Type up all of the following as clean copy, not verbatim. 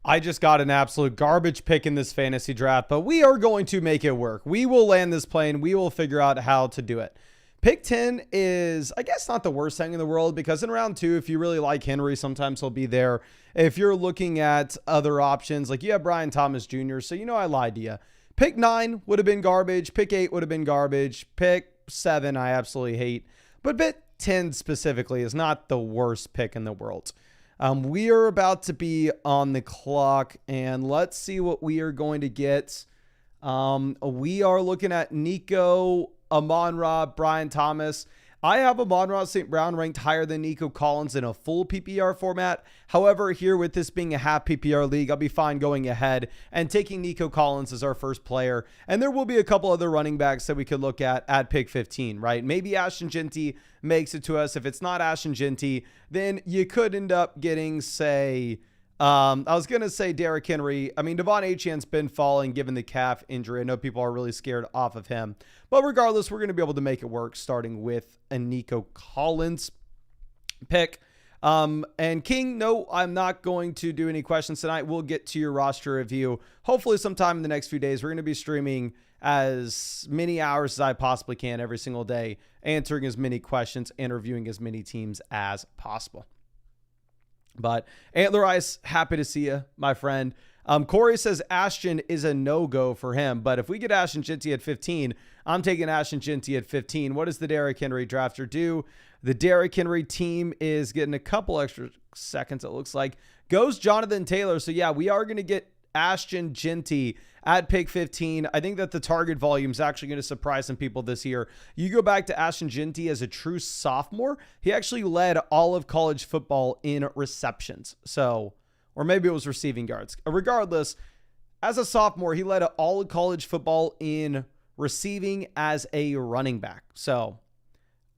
I just got an absolute garbage pick in this fantasy draft, but we are going to make it work. We will land this plane. We will figure out how to do it. Pick 10 is, I guess, not the worst thing in the world, because in round 2, if you really like Henry, sometimes he'll be there. If you're looking at other options, like you have Brian Thomas Jr., so I lied to you. Pick 9 would have been garbage. Pick 8 would have been garbage. Pick 7 I absolutely hate. But pick 10 specifically is not the worst pick in the world. We are about to be on the clock, and let's see what we are going to get. We are looking at Nico, Amon-Ra, Brian Thomas. I have Amon-Ra St. Brown ranked higher than Nico Collins in a full PPR format. However, here with this being a half PPR league, I'll be fine going ahead and taking Nico Collins as our first player. And there will be a couple other running backs that we could look at pick 15, right? Maybe Ashton Jeanty makes it to us. If it's not Ashton Jeanty, then you could end up getting, say, I was going to say Derrick Henry. I mean, Devon Achane's been falling given the calf injury. I know people are really scared off of him. But regardless, we're going to be able to make it work starting with a Nico Collins pick. And King, no, I'm not going to do any questions tonight. We'll get to your roster review hopefully sometime in the next few days. We're going to be streaming as many hours as I possibly can every single day, answering as many questions and reviewing as many teams as possible. But Antler Ice, happy to see you, my friend. Corey says Ashton is a no-go for him, but if we get Ashton Jeanty at 15, I'm taking Ashton Jeanty at 15. What does the Derrick Henry drafter do? The Derrick Henry team is getting a couple extra seconds, it looks like. Goes Jonathan Taylor. So yeah, we are going to get Ashton Jeanty at pick 15. I think that the target volume is actually going to surprise some people this year. You go back to Ashton Jeanty as a true sophomore. He actually led all of college football in receptions. So, or maybe it was receiving yards. Regardless, as a sophomore, he led all of college football in receiving as a running back. So,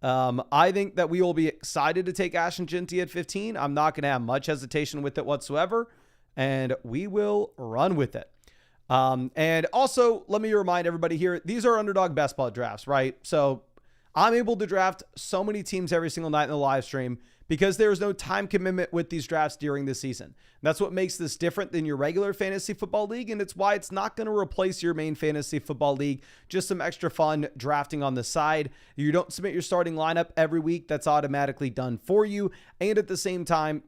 I think that we will be excited to take Ashton Jeanty at 15. I'm not going to have much hesitation with it whatsoever, and we will run with it. And also, let me remind everybody here, these are Underdog Best Ball drafts, right? So I'm able to draft so many teams every single night in the live stream because there's no time commitment with these drafts during the season. That's what makes this different than your regular fantasy football league, and it's why it's not going to replace your main fantasy football league. Just some extra fun drafting on the side. You don't submit your starting lineup every week. That's automatically done for you. And at the same time,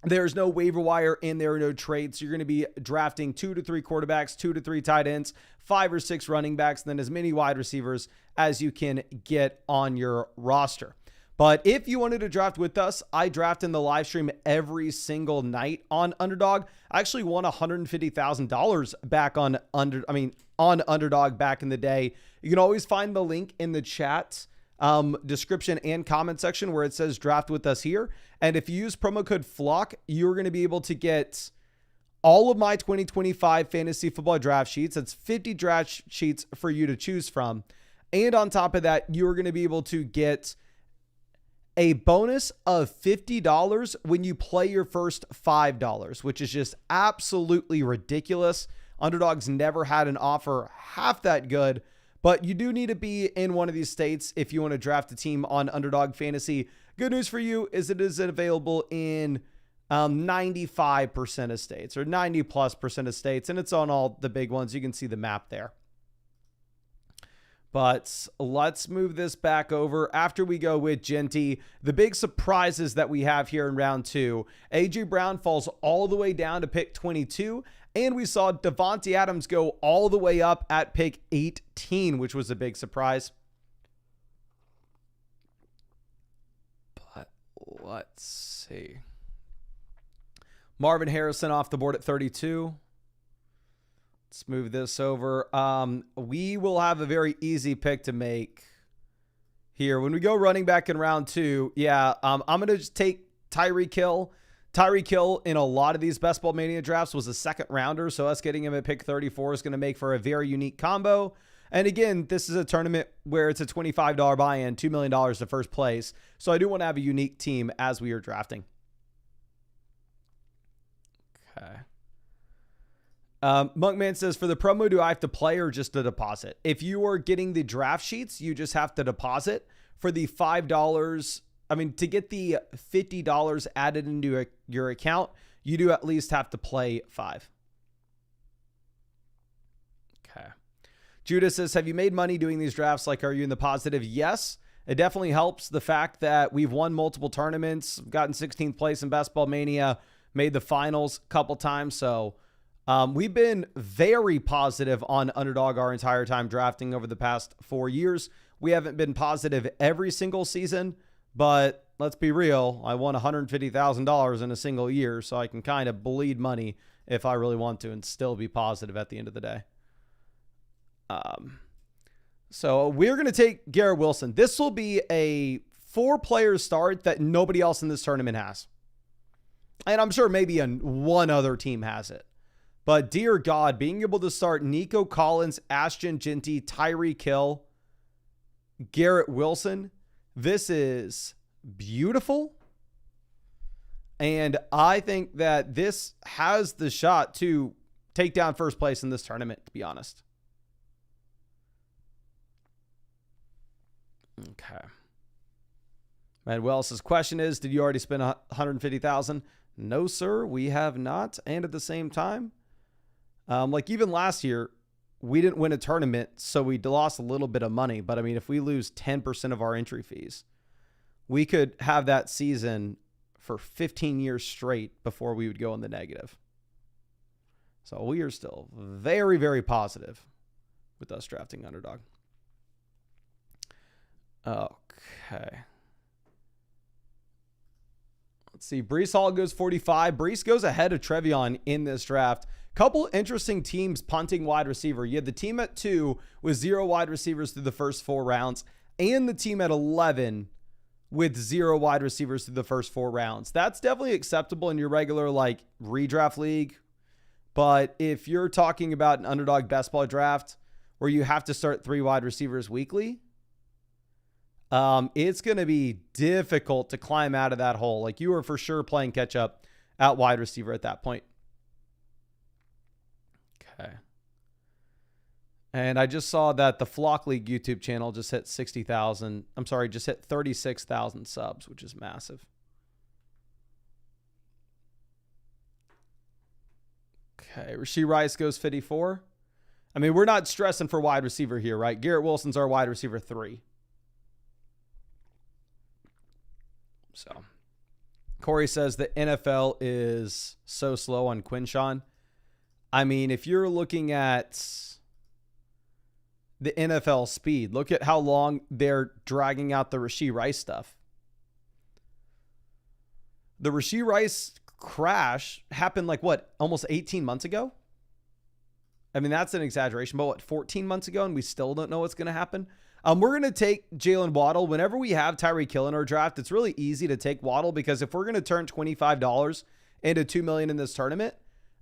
there's no waiver wire and there are no trades. So you're going to be drafting 2 to 3 quarterbacks, 2 to 3 tight ends, 5 or 6 running backs, and then as many wide receivers as you can get on your roster. But if you wanted to draft with us, I draft in the live stream every single night on Underdog. I actually won $150,000 back on Underdog back in the day. You can always find the link in the chat description and comment section where it says draft with us here. And if you use promo code FLOCK, you're going to be able to get all of my 2025 fantasy football draft sheets. That's 50 draft sheets for you to choose from. And on top of that, you're going to be able to get a bonus of $50 when you play your first $5, which is just absolutely ridiculous. Underdog's never had an offer half that good. But you do need to be in one of these states if you want to draft a team on Underdog Fantasy. Good news for you is it is available in 95% of states or 90+% of states. And it's on all the big ones. You can see the map there. But let's move this back over after we go with Jeanty. The big surprises that we have here in round 2. A.J. Brown falls all the way down to pick 22. And we saw Devontae Adams go all the way up at pick 18, which was a big surprise. But let's see. Marvin Harrison off the board at 32. Let's move this over. We will have a very easy pick to make here. When we go running back in round 2, I'm going to just take Tyreek Hill. Tyreek Hill in a lot of these Best Ball Mania drafts was a second rounder, so us getting him at pick 34 is going to make for a very unique combo. And again, this is a tournament where it's a $25 buy-in, $2 million to first place. So I do want to have a unique team as we are drafting. Okay. Monkman says, for the promo, do I have to play or just a deposit? If you are getting the draft sheets, you just have to deposit. For the $5, to get the $50 added into your account, you do at least have to play 5. Okay. Judah says, have you made money doing these drafts? Like, are you in the positive? Yes. It definitely helps the fact that we've won multiple tournaments, gotten 16th place in Best Ball Mania, made the finals a couple times. So we've been very positive on Underdog our entire time drafting over the past 4 years. We haven't been positive every single season, but let's be real. I won $150,000 in a single year, so I can kind of bleed money if I really want to and still be positive at the end of the day. So we're going to take Garrett Wilson. This will be a 4-player start that nobody else in this tournament has. And I'm sure maybe one other team has it. But dear God, being able to start Nico Collins, Ashton Ginty, Tyreek Hill, Garrett Wilson, this is beautiful. And I think that this has the shot to take down first place in this tournament, to be honest. Okay. Manuel's question is, did you already spend $150,000? No, sir, we have not. And at the same time, like even last year, we didn't win a tournament, so we lost a little bit of money. But I mean, if we lose 10% of our entry fees, we could have that season for 15 years straight before we would go in the negative. So we are still very, very positive with us drafting Underdog. Okay. Let's see. Breece Hall goes 45. Breece goes ahead of Trevion in this draft. Couple interesting teams punting wide receiver. You had the team at 2 with 0 wide receivers through the first 4 rounds, and the team at 11 with 0 wide receivers through the first 4 rounds. That's definitely acceptable in your regular like redraft league. But if you're talking about an Underdog best ball draft where you have to start 3 wide receivers weekly, it's going to be difficult to climb out of that hole. Like you are for sure playing catch up at wide receiver at that point. Okay. And I just saw that the Flock League YouTube channel just hit 60,000. I'm sorry, just hit 36,000 subs, which is massive. Okay. Rashee Rice goes 54. I mean, we're not stressing for wide receiver here, right? Garrett Wilson's our wide receiver 3. So Corey says the NFL is so slow on Quinshawn. I mean, if you're looking at the NFL speed, look at how long they're dragging out the Rashee Rice stuff. The Rashee Rice crash happened like what, almost 18 months ago? I mean, that's an exaggeration, but what, 14 months ago, and we still don't know what's going to happen? We're going to take Jalen Waddle. Whenever we have Tyreek Hill in our draft, it's really easy to take Waddle because if we're going to turn $25 into $2 million in this tournament,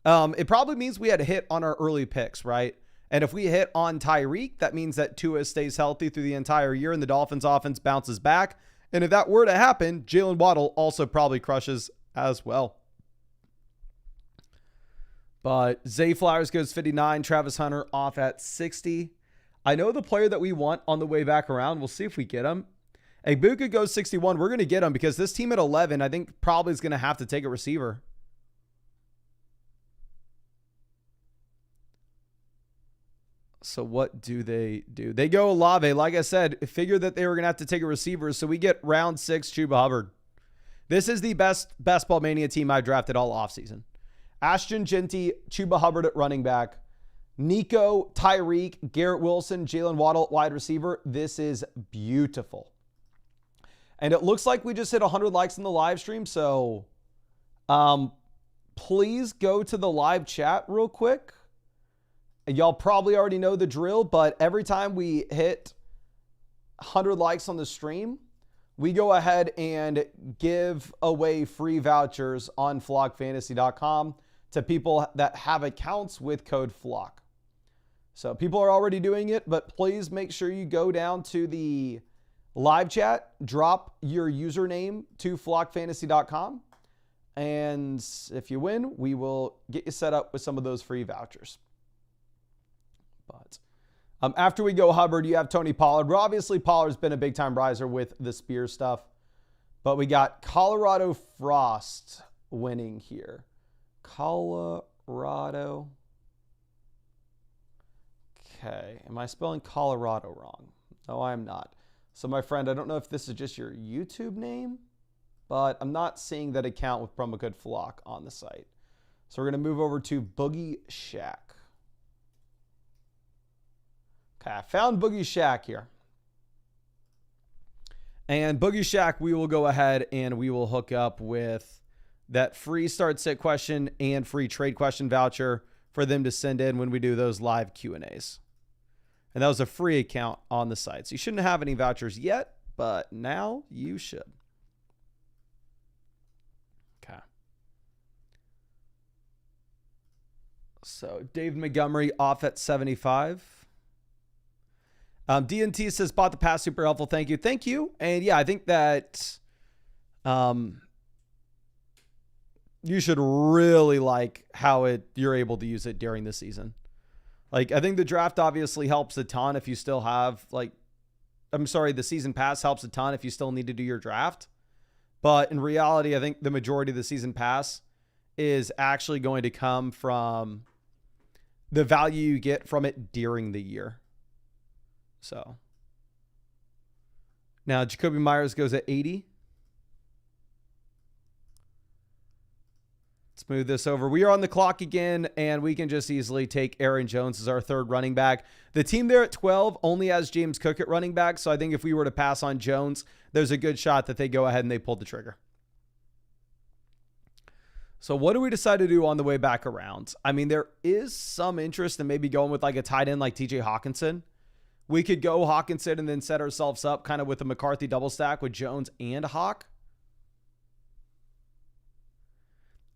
it probably means we had a hit on our early picks, right? And if we hit on Tyreek, that means that Tua stays healthy through the entire year and the Dolphins offense bounces back. And if that were to happen, Jalen Waddle also probably crushes as well. But Zay Flowers goes 59. Travis Hunter off at 60. I know the player that we want on the way back around. We'll see if we get him. Egbuka goes 61. We're going to get him because this team at 11, I think probably is going to have to take a receiver. So what do they do? They go Olave. Like I said, figured that they were going to have to take a receiver. So we get round 6, Chuba Hubbard. This is the best ball mania team I've drafted all offseason. Ashton Ginty, Chuba Hubbard at running back. Nico, Tyreek, Garrett Wilson, Jalen Waddle, wide receiver. This is beautiful. And it looks like we just hit 100 likes in the live stream. So please go to the live chat real quick. Y'all probably already know the drill, but every time we hit 100 likes on the stream, we go ahead and give away free vouchers on flockfantasy.com to people that have accounts with code FLOCK. So people are already doing it, but please make sure you go down to the live chat, drop your username to flockfantasy.com, and if you win, we will get you set up with some of those free vouchers. But after we go Hubbard, you have Tony Pollard. Well, obviously, Pollard's been a big-time riser with the Spears stuff, but we got Colorado Frost winning here. Colorado. Okay. Am I spelling Colorado wrong? No, I am not. So, my friend, I don't know if this is just your YouTube name, but I'm not seeing that account with promo code FLOCK on the site. So, we're going to move over to Boogie Shack. Okay, I found Boogie Shack here. And Boogie Shack, we will go ahead and we will hook up with that free start sit question and free trade question voucher for them to send in when we do those live Q&As. And that was a free account on the site. So you shouldn't have any vouchers yet, but now you should. Okay. So Dave Montgomery off at 75. DNT says, bought the pass, super helpful. Thank you. Thank you. And yeah, I think that you should really like how you're able to use it during the season. Like, I think the draft obviously helps a ton if you still have, the season pass helps a ton if you still need to do your draft. But in reality, I think the majority of the season pass is actually going to come from the value you get from it during the year. So now Jacoby Myers goes at 80. Let's move this over. We are on the clock again, and we can just easily take Aaron Jones as our third running back. The team there at 12 only has James Cook at running back, so I think if we were to pass on Jones, there's a good shot that they go ahead and they pull the trigger. So what do we decide to do on the way back around? I mean, there is some interest in maybe going with like a tight end like TJ Hawkinson. We could go Hawkinson and then set ourselves up kind of with a McCarthy double stack with Jones and Hawk.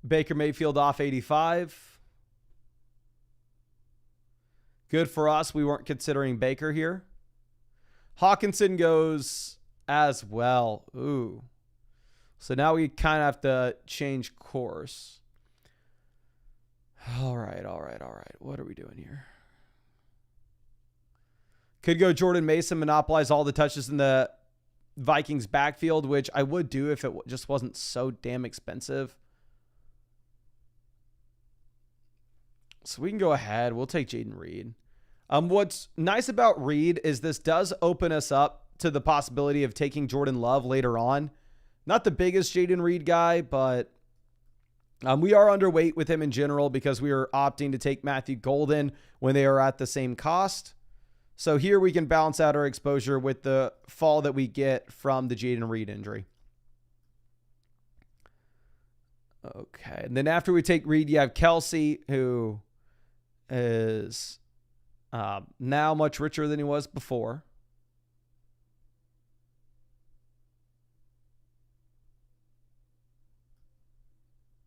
Baker Mayfield off 85. Good for us. We weren't considering Baker here. Hawkinson goes as well. Ooh. So now we kind of have to change course. All right. What are we doing here? Could go Jordan Mason, monopolize all the touches in the Vikings backfield, which I would do if it just wasn't so damn expensive. So we can go ahead. We'll take Jaden Reed. What's nice about Reed is this does open us up to the possibility of taking Jordan Love later on. Not the biggest Jaden Reed guy, but we are underweight with him in general because we are opting to take Matthew Golden when they are at the same cost. So here we can balance out our exposure with the fall that we get from the Jaden Reed injury. Okay. And then after we take Reed, you have Kelsey, who is now much richer than he was before.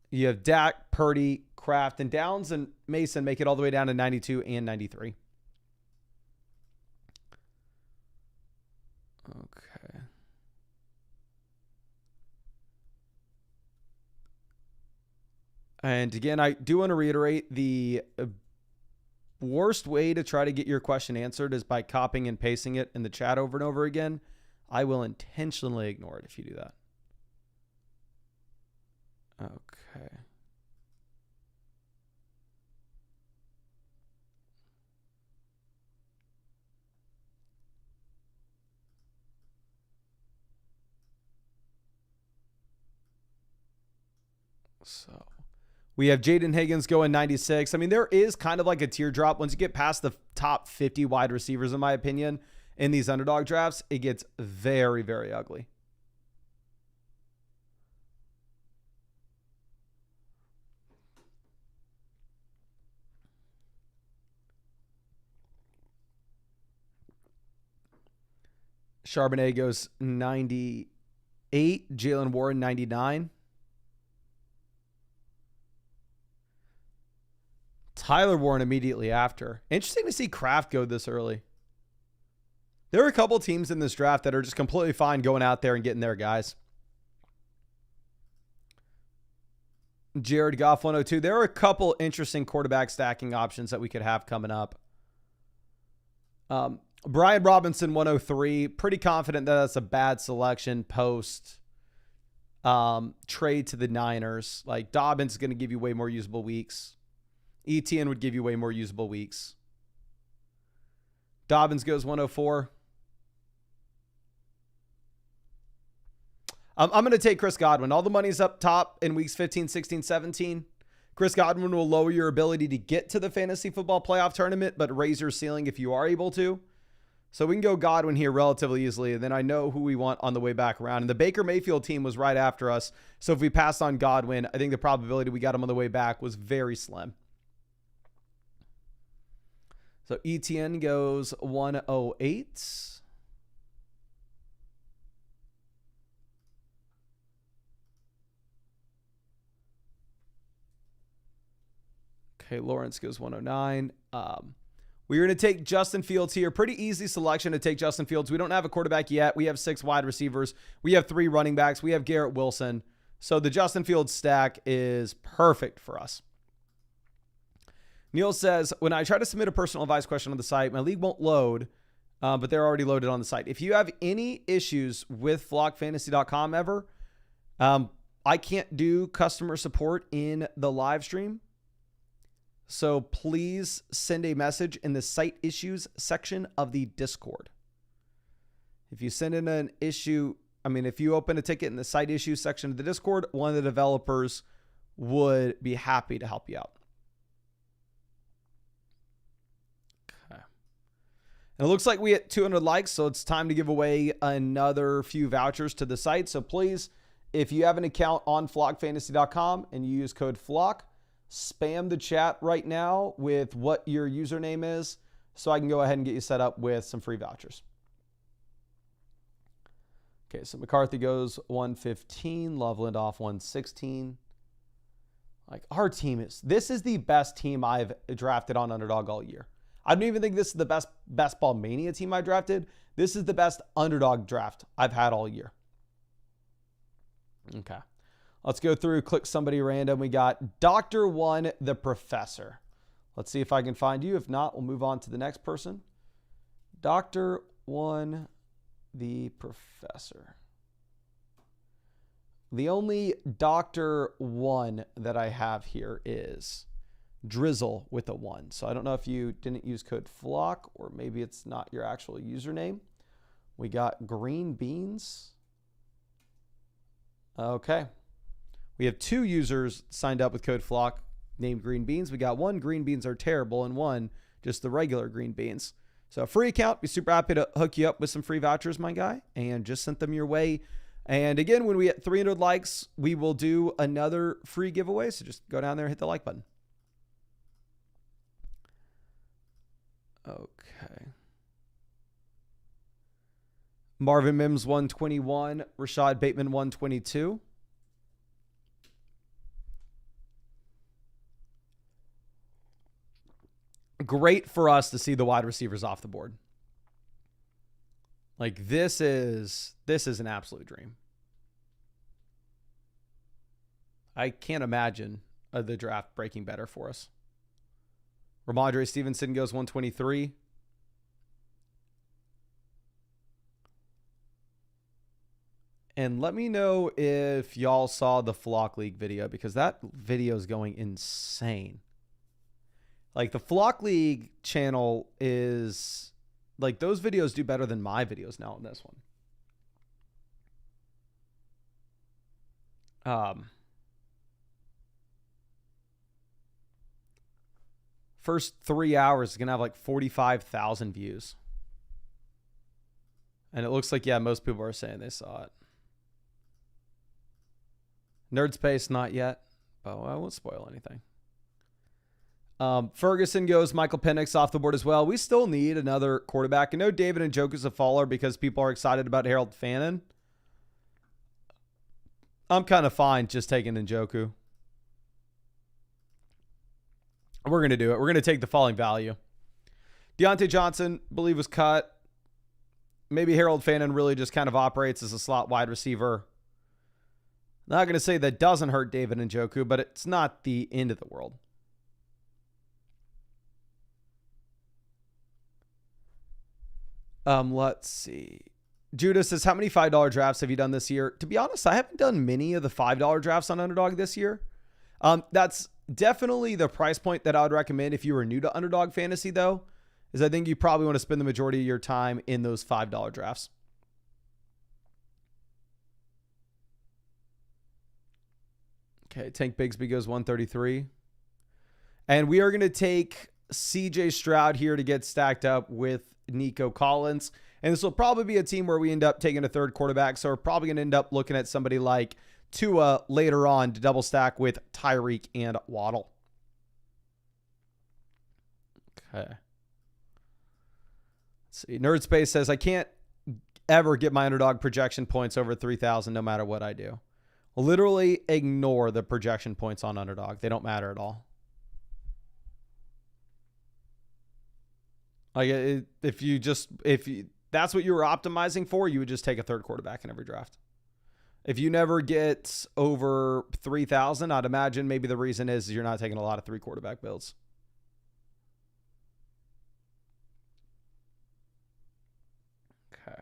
You have Dak, Purdy, Kraft, and Downs and Mason make it all the way down to 92 and 93. Okay. And again, I do want to reiterate the worst way to try to get your question answered is by copying and pasting it in the chat over and over again. I will intentionally ignore it if you do that. Okay. So we have Jaden Higgins going 96. I mean, there is kind of like a teardrop. Once you get past the top 50 wide receivers, in my opinion, in these underdog drafts, it gets very, very ugly. Charbonnet goes 98. Jalen Warren 99. Tyler Warren immediately after. Interesting to see Kraft go this early. There are a couple teams in this draft that are just completely fine going out there and getting their guys. Jared Goff 102. There are a couple interesting quarterback stacking options that we could have coming up. Brian Robinson 103. Pretty confident that that's a bad selection post trade to the Niners. Like Dobbins is going to give you way more usable weeks. ETN would give you way more usable weeks. Dobbins goes 104. I'm going to take Chris Godwin. All the money's up top in weeks 15, 16, 17. Chris Godwin will lower your ability to get to the fantasy football playoff tournament, but raise your ceiling if you are able to. So we can go Godwin here relatively easily. And then I know who we want on the way back around. And the Baker Mayfield team was right after us. So if we passed on Godwin, I think the probability we got him on the way back was very slim. So ETN goes 108. Okay, Lawrence goes 109. We're going to take Justin Fields here. Pretty easy selection to take Justin Fields. We don't have a quarterback yet. We have 6 wide receivers. We have 3 running backs. We have Garrett Wilson. So the Justin Fields stack is perfect for us. Neil says, when I try to submit a personal advice question on the site, my league won't load, but they're already loaded on the site. If you have any issues with flockfantasy.com ever, I can't do customer support in the live stream. So please send a message in the site issues section of the Discord. If you send in an issue, if you open a ticket in the site issues section of the Discord, one of the developers would be happy to help you out. Okay. And it looks like we hit 200 likes, so it's time to give away another few vouchers to the site. So please, if you have an account on flockfantasy.com and you use code FLOCK, spam the chat right now with what your username is so I can go ahead and get you set up with some free vouchers. Okay, so McCarthy goes 115, Loveland off 116. Like our team this is the best team I've drafted on Underdog all year. I don't even think this is the best ball mania team I drafted. This is the best Underdog draft I've had all year. Okay. Let's go through, click somebody random. We got Dr. One, the Professor. Let's see if I can find you. If not, we'll move on to the next person. Dr. One, the Professor. The only Dr. One that I have here is Drizzle with a 1. So I don't know if you didn't use code FLOCK or maybe it's not your actual username. We got Green Beans. Okay. We have 2 users signed up with code FLOCK named Green Beans. We got 1 Green Beans are terrible and 1 just the regular Green Beans. So a free account. Be super happy to hook you up with some free vouchers, my guy, and just sent them your way. And again, when we hit 300 likes, we will do another free giveaway. So just go down there and hit the like button. Okay. Marvin Mims 121, Rashad Bateman 122. Great for us to see the wide receivers off the board. Like this is an absolute dream. I can't imagine the draft breaking better for us. Ramondre Stevenson goes 123. And let me know if y'all saw the Flock League video because that video is going insane. Like the Flock League channel is like those videos do better than my videos now on this one. First 3 hours is going to have like 45,000 views. And it looks like, yeah, most people are saying they saw it. Nerd Space, not yet. Oh, I won't spoil anything. Ferguson goes Michael Penix off the board as well. We still need another quarterback. I know David and Njoku's a faller because people are excited about Harold Fannin. I'm kind of fine just taking Njoku. We're going to do it. We're going to take the falling value. Deontay Johnson, I believe, was cut. Maybe Harold Fannin really just kind of operates as a slot wide receiver. Not going to say that doesn't hurt David Njoku, but it's not the end of the world. Let's see. Judah says, how many $5 drafts have you done this year? To be honest, I haven't done many of the $5 drafts on Underdog this year. That's definitely the price point that I would recommend if you were new to Underdog Fantasy, though, is I think you probably want to spend the majority of your time in those $5 drafts. Okay, Tank Bigsby goes 133. And we are going to take CJ Stroud here to get stacked up with Nico Collins. And this will probably be a team where we end up taking a third quarterback. So we're probably going to end up looking at somebody like Tua later on to double stack with Tyreek and Waddle. Okay. Let's see. Nerdspace says, I can't ever get my Underdog projection points over 3,000 no matter what I do. Literally ignore the projection points on Underdog. They don't matter at all. Like if that's what you were optimizing for, you would just take a third quarterback in every draft. If you never get over 3,000, I'd imagine maybe the reason is you're not taking a lot of 3 quarterback builds. Okay.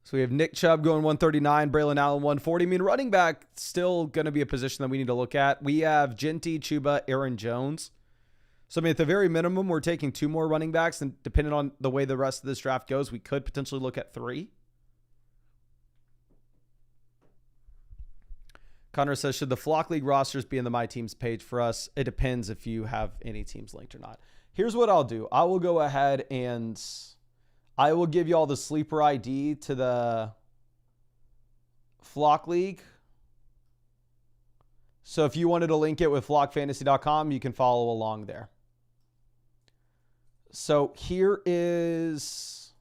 So we have Nick Chubb going 139, Braylon Allen 140. I mean, running back still going to be a position that we need to look at. We have Genty, Chuba, Aaron Jones. So, I mean, at the very minimum, we're taking 2 more running backs, and depending on the way the rest of this draft goes, we could potentially look at 3. Connor says, should the Flock League rosters be in the My Teams page for us? It depends if you have any teams linked or not. Here's what I'll do. I will go ahead and I will give you all the sleeper ID to the Flock League. So if you wanted to link it with flockfantasy.com, you can follow along there. So here is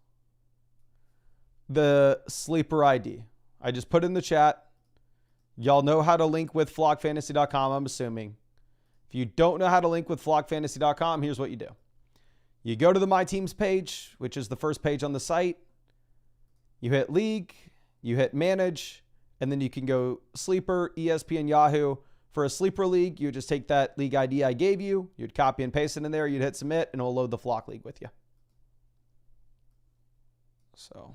the sleeper ID. I just put it in the chat. Y'all know how to link with flockfantasy.com, I'm assuming. If you don't know how to link with flockfantasy.com, here's what you do. You go to the My Teams page, which is the first page on the site. You hit League, you hit Manage, and then you can go Sleeper, ESPN, Yahoo. For a Sleeper League, you would just take that league ID I gave you. You'd copy and paste it in there. You'd hit Submit, and it'll load the Flock League with you. So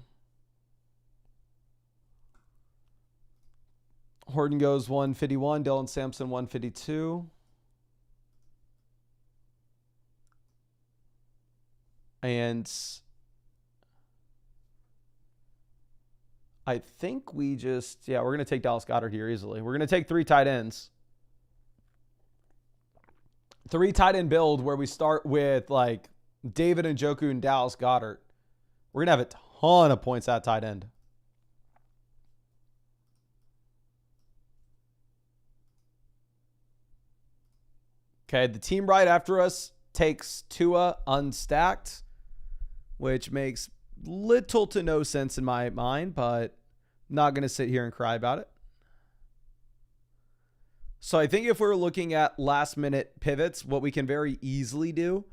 Horton goes 151, Dylan Sampson 152. And I think we're going to take Dallas Goedert here easily. We're going to take 3 tight ends. 3 tight end build where we start with like David Njoku and Dallas Goedert. We're going to have a ton of points at tight end. Okay, the team right after us takes Tua unstacked, which makes little to no sense in my mind, but not going to sit here and cry about it. So I think if we're looking at last minute pivots, what we can very easily do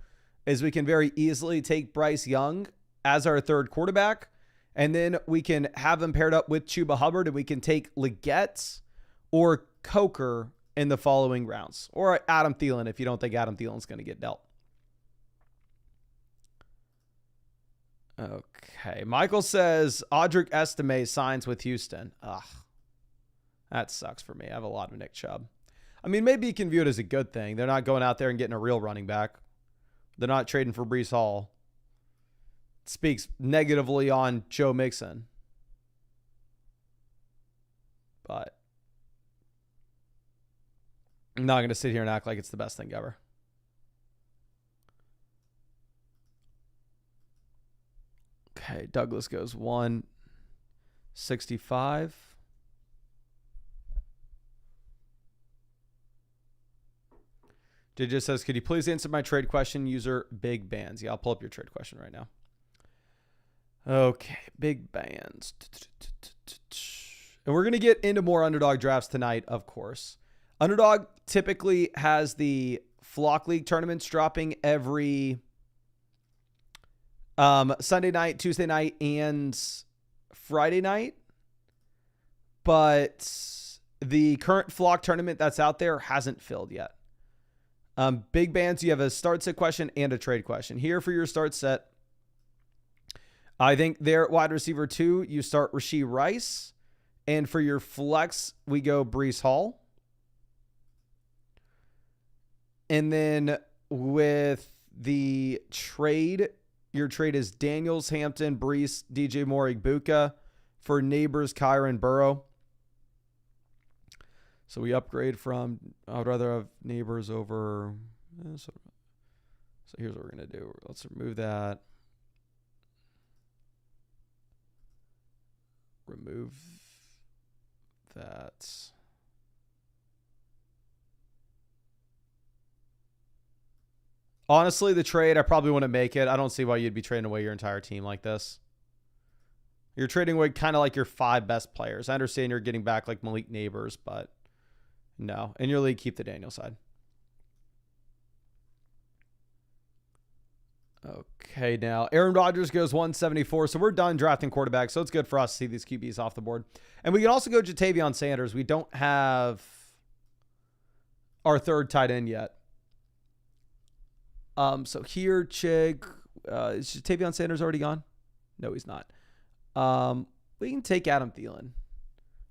is we can very easily take Bryce Young as our third quarterback, and then we can have him paired up with Chuba Hubbard, and we can take Leggett or Coker in the following rounds, or Adam Thielen if you don't think Adam Thielen's going to get dealt. Okay. Michael says Audric Estime signs with Houston. Ugh. That sucks for me. I have a lot of Nick Chubb. I mean, maybe you can view it as a good thing. They're not going out there and getting a real running back. They're not trading for Breece Hall. It speaks negatively on Joe Mixon. But I'm not going to sit here and act like it's the best thing ever. Okay, Douglas goes 165. JJ says, could you please answer my trade question, user Big Bands? Yeah, I'll pull up your trade question right now. Okay, Big Bands. And we're going to get into more Underdog drafts tonight, of course. Underdog typically has the Flock League tournaments dropping every Sunday night, Tuesday night, and Friday night. But the current Flock tournament that's out there hasn't filled yet. Big bands, you have a start set question and a trade question. Here for your start set, I think there at wide receiver 2, you start Rashee Rice. And for your flex, we go Breece Hall. And then with the trade, your trade is Daniels, Hampton, Breece, DJ Moore, Igbuka. For Neighbors, Kyron, Burrow. So we upgrade from, I would rather have Neighbors over. So here's what we're going to do. Let's remove that. Remove that. Honestly, the trade, I probably wouldn't make it. I don't see why you'd be trading away your entire team like this. You're trading away kind of like your 5 best players. I understand you're getting back like Malik Neighbors, but no. In your league, keep the Daniel side. Okay, now Aaron Rodgers goes 174. So we're done drafting quarterbacks. So it's good for us to see these QBs off the board. And we can also go Jatavion Sanders. We don't have our 3rd tight end yet. So here, Chig, is Jatavion Sanders already gone? No, he's not. We can take Adam Thielen.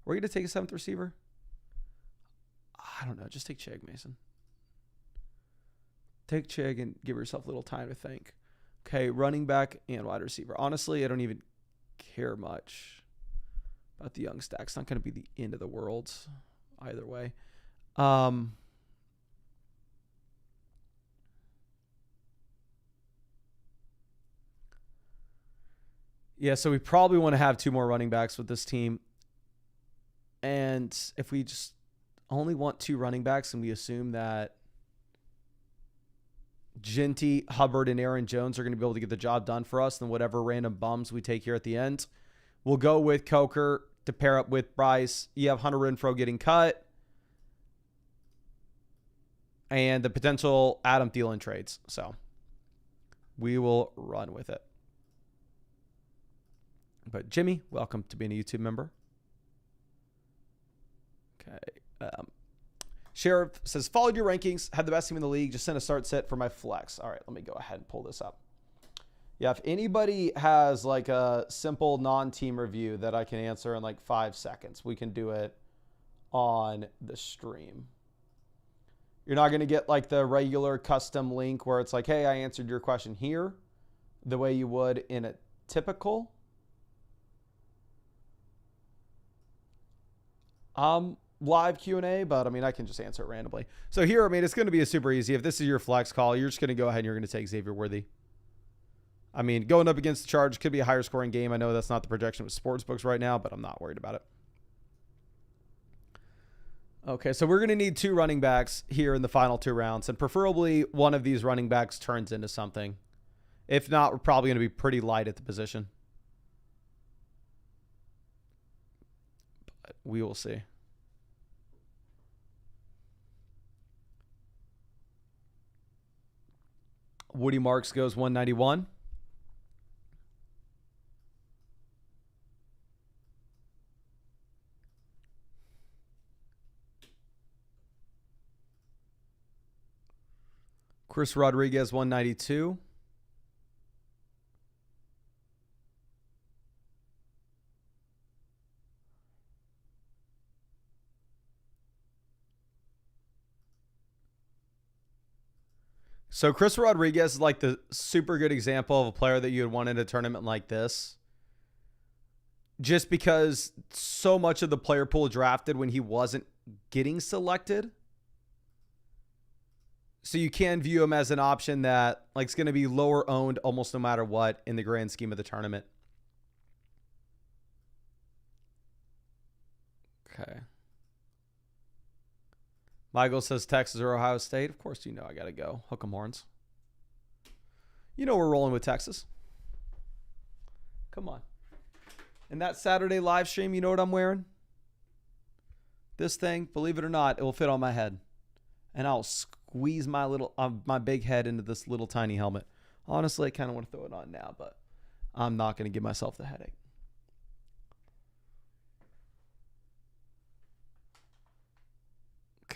We're going to take a 7th receiver. I don't know. Just take Chig, Mason. Take Chig and give yourself a little time to think. Okay, running back and wide receiver. Honestly, I don't even care much about the young stack. It's not going to be the end of the world either way. Yeah, so we probably want to have 2 more running backs with this team. And if we just only want 2 running backs and we assume that Genty, Hubbard, and Aaron Jones are going to be able to get the job done for us, then whatever random bums we take here at the end, we'll go with Coker to pair up with Bryce. You have Hunter Renfrow getting cut. And the potential Adam Thielen trades. So we will run with it. But Jimmy, welcome to being a YouTube member. Okay. Sheriff says, followed your rankings, had the best team in the league, just sent a start set for my flex. All right, let me go ahead and pull this up. Yeah, if anybody has like a simple non-team review that I can answer in like 5 seconds, we can do it on the stream. You're not going to get like the regular custom link where it's like, hey, I answered your question here the way you would in a typical. Live Q&A, but I mean, I can just answer it randomly. So here, I mean, it's going to be a super easy. If this is your flex call, you're just going to go ahead and you're going to take Xavier Worthy. I mean, going up against the Charge could be a higher scoring game. I know that's not the projection with sportsbooks right now, but I'm not worried about it. Okay, so we're going to need 2 running backs here in the final 2 rounds, and preferably one of these running backs turns into something. If not, we're probably going to be pretty light at the position. But we will see. Woody Marks goes 191. Chris Rodriguez 192. So Chris Rodriguez is like the super good example of a player that you would want in a tournament like this. Just because so much of the player pool drafted when he wasn't getting selected. So you can view him as an option that like is going to be lower owned almost no matter what in the grand scheme of the tournament. Okay. Michael says Texas or Ohio State. Of course, you know I got to go. Hook 'em horns. You know we're rolling with Texas. Come on. And that Saturday live stream, you know what I'm wearing? This thing, believe it or not, it will fit on my head. And I'll squeeze my big head into this little tiny helmet. Honestly, I kind of want to throw it on now, but I'm not going to give myself the headache.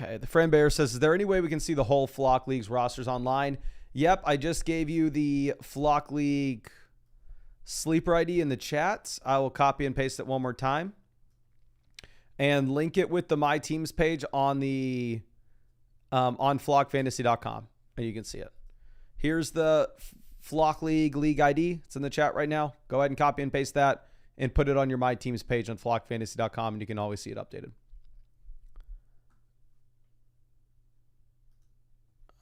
Okay, the friend Bear says, is there any way we can see the whole Flock League's rosters online? Yep, I just gave you the Flock League sleeper ID in the chat. I will copy and paste it one more time and link it with the My Teams page on the on flockfantasy.com, and you can see it. Here's the Flock League ID. It's in the chat right now. Go ahead and copy and paste that and put it on your My Teams page on flockfantasy.com, and you can always see it updated.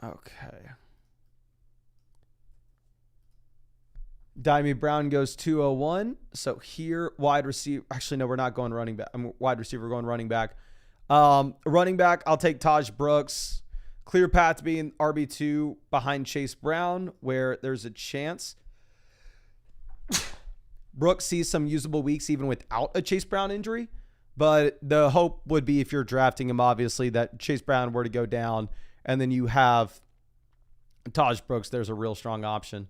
Okay. Dimey Brown goes 201. So here, wide receiver. Actually, no, we're not going running back. I'm wide receiver going running back. Running back, I'll take Taj Brooks. Clear path to being RB2 behind Chase Brown, where there's a chance Brooks sees some usable weeks even without a Chase Brown injury. But the hope would be, if you're drafting him, obviously, that Chase Brown were to go down and then you have Taj Brooks. There's a real strong option.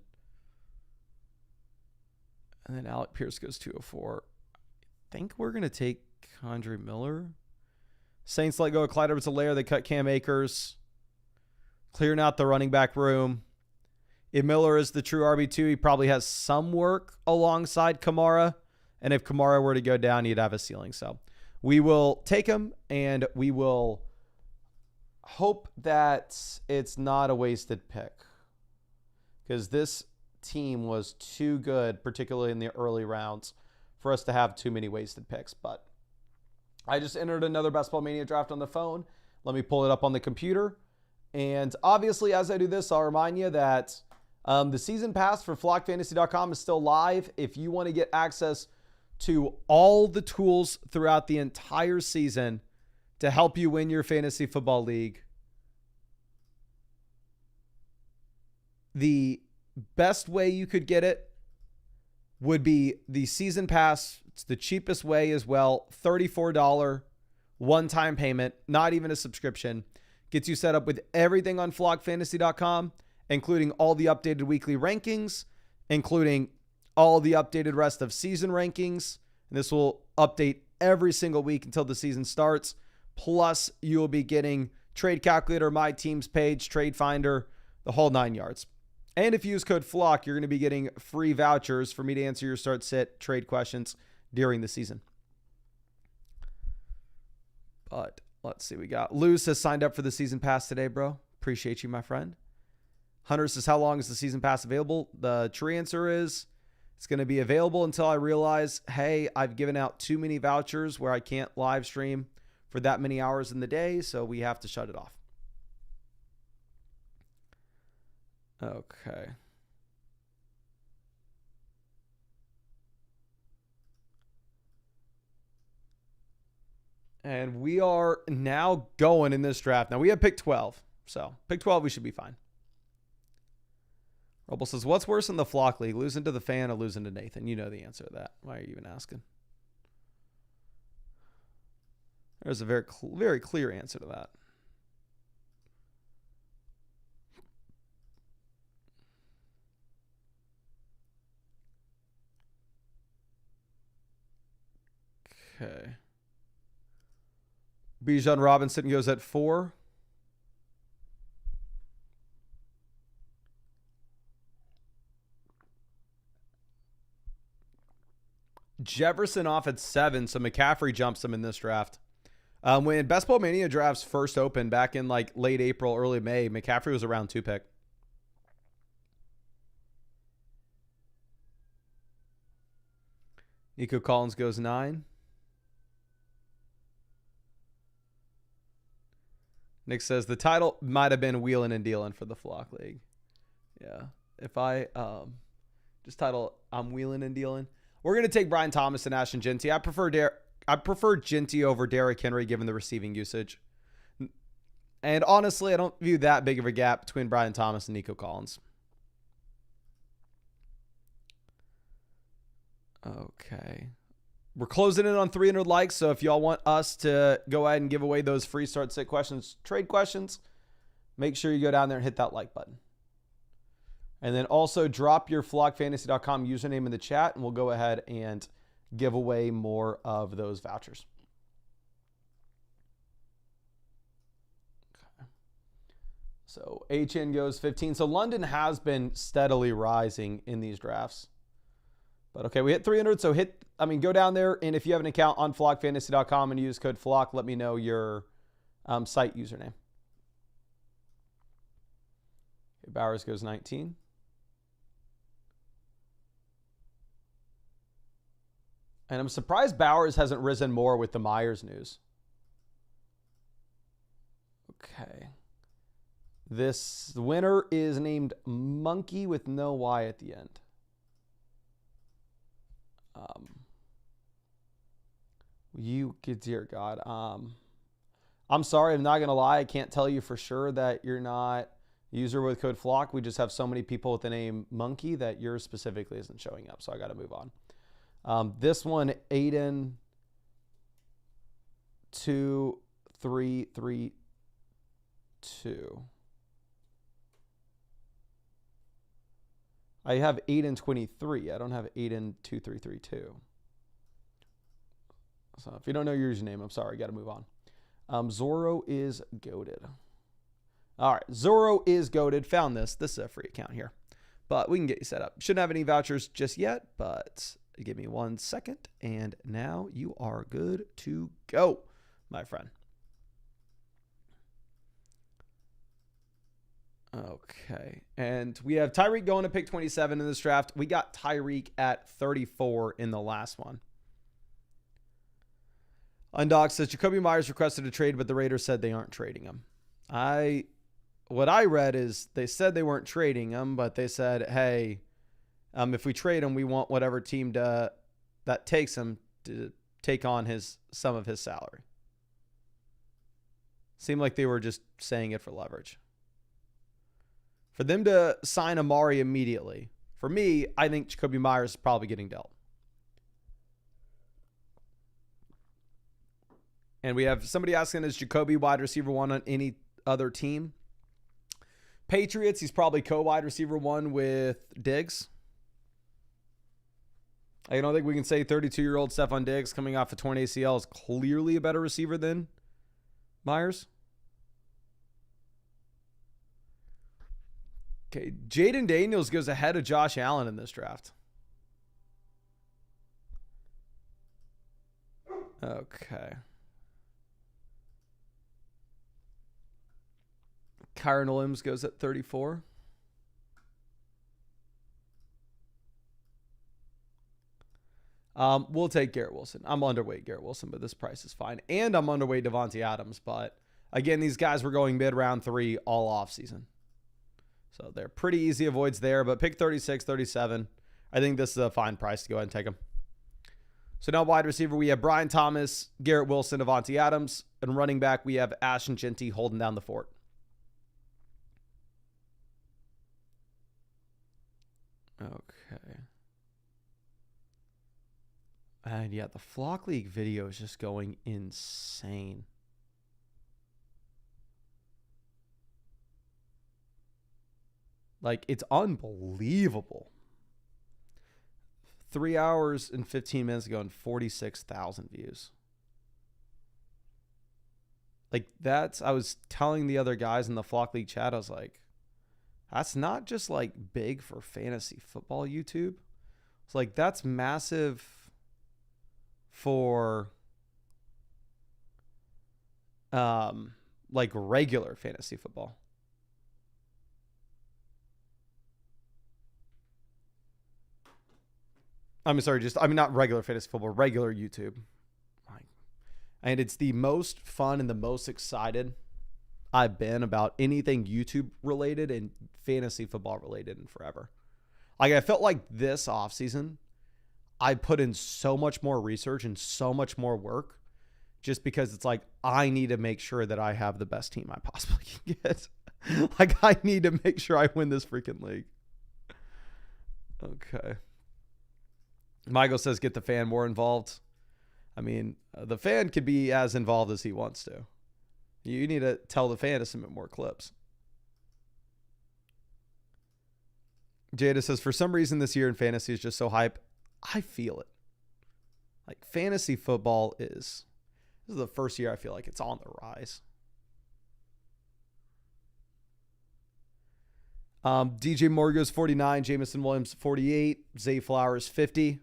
And then Alec Pierce goes 204. I think we're going to take Condre Miller. Saints let go of Clyde Edwards-Helaire. They cut Cam Akers. Clearing out the running back room. If Miller is the true RB2, he probably has some work alongside Kamara. And if Kamara were to go down, he'd have a ceiling. So we will take him, and we will hope that it's not a wasted pick, because this team was too good, particularly in the early rounds, for us to have too many wasted picks. But I just entered another Best Ball Mania draft on the phone. Let me pull it up on the computer. And obviously, as I do this, I'll remind you that the season pass for flockfantasy.com is still live. If you want to get access to all the tools throughout the entire season to help you win your fantasy football league, the best way you could get it would be the season pass. It's the cheapest way as well. $34 one-time payment, not even a subscription. Gets you set up with everything on flockfantasy.com, including all the updated weekly rankings, including all the updated rest of season rankings. And this will update every single week until the season starts. Plus, you will be getting Trade Calculator, My Teams page, Trade Finder, the whole 9 yards. And if you use code FLOCK, you're going to be getting free vouchers for me to answer your start, sit, trade questions during the season. But let's see. We got Luz has signed up for the season pass today, bro. Appreciate you, my friend. Hunter says, how long is the season pass available? The true answer is it's going to be available until I realize, hey, I've given out too many vouchers where I can't live stream for that many hours in the day, so we have to shut it off. Okay. And we are now going in this draft. Now we have pick 12. So pick 12, we should be fine. Roble says, what's worse in the Flock League? Losing to the fan or losing to Nathan? You know the answer to that. Why are you even asking? There's a very clear answer to that. Okay. Bijan Robinson goes at 4. Jefferson off at 7, so McCaffrey jumps him in this draft. When Best Ball Mania drafts first opened back in like late April, early May, McCaffrey was a round 2 pick. Nico Collins goes 9. Nick says the title might have been Wheeling and Dealing for the Flock League. Yeah. If I just title I'm Wheeling and Dealing. We're going to take Brian Thomas and Ashton Jeanty. I prefer Jeanty over Derrick Henry given the receiving usage. And honestly, I don't view that big of a gap between Brian Thomas and Nico Collins. Okay. We're closing in on 300 likes, so if y'all want us to go ahead and give away those free start sit questions, trade questions, make sure you go down there and hit that like button. And then also drop your flockfantasy.com username in the chat, and we'll go ahead and give away more of those vouchers. So HN goes 15. So London has been steadily rising in these drafts. But okay, we hit 300. So go down there. And if you have an account on flockfantasy.com and use code FLOCK, let me know your site username. Okay, Bowers goes 19. And I'm surprised Bowers hasn't risen more with the Myers news. Okay. This winner is named Monkey with no Y at the end. Dear God. I'm sorry. I'm not going to lie. I can't tell you for sure that you're not a user with code FLOCK. We just have so many people with the name Monkey that yours specifically isn't showing up. So I got to move on. This one, Aiden 2332. I have Aiden 23. I don't have Aiden 2332. So if you don't know your username, I'm sorry. Got to move on. Zorro is goated. All right. Zorro is goated. Found this. This is a free account here. But we can get you set up. Shouldn't have any vouchers just yet, but give me 1 second. And now you are good to go, my friend. Okay. And we have Tyreek going to pick 27 in this draft. We got Tyreek at 34 in the last one. Underdog says Jacoby Myers requested a trade, but the Raiders said they aren't trading him. What I read is they said they weren't trading him, but they said, hey, if we trade him, we want whatever team that takes him to take on some of his salary. Seemed like they were just saying it for leverage. For them to sign Amari immediately, for me, I think Jacoby Myers is probably getting dealt. And we have somebody asking, is Jacoby wide receiver 1 on any other team? Patriots, he's probably co-wide receiver 1 with Diggs. I don't think we can say 32-year-old Stephon Diggs coming off a torn ACL is clearly a better receiver than Myers. Okay, Jaden Daniels goes ahead of Josh Allen in this draft. Okay. Kyron Williams goes at 34. We'll take Garrett Wilson. I'm underweight Garrett Wilson, but this price is fine. And I'm underweight Devontae Adams. But again, these guys were going mid-round 3 all offseason. So they're pretty easy avoids there. But pick 36, 37. I think this is a fine price to go ahead and take them. So now wide receiver, we have Brian Thomas, Garrett Wilson, Devontae Adams. And running back, we have Ashton Genty holding down the fort. Okay. And yeah, the Flock League video is just going insane. Like, it's unbelievable. 3 hours and 15 minutes ago and 46,000 views. Like, I was telling the other guys in the Flock League chat, I was like, that's not just like big for fantasy football YouTube. It's like, that's massive for like regular fantasy football. Not regular fantasy football, regular YouTube. And it's the most fun and the most excited I've been about anything YouTube related and fantasy football related in forever. Like, I felt like this offseason, I put in so much more research and so much more work just because it's like, I need to make sure that I have the best team I possibly can get. Like, I need to make sure I win this freaking league. Okay. Michael says, get the fan more involved. I mean, the fan could be as involved as he wants to. You need to tell the fan to submit more clips. Jada says, for some reason this year in fantasy is just so hype. I feel it. Like, fantasy football this is the first year I feel like it's on the rise. DJ Moore goes 49. Jamison Williams 48. Zay Flowers 50.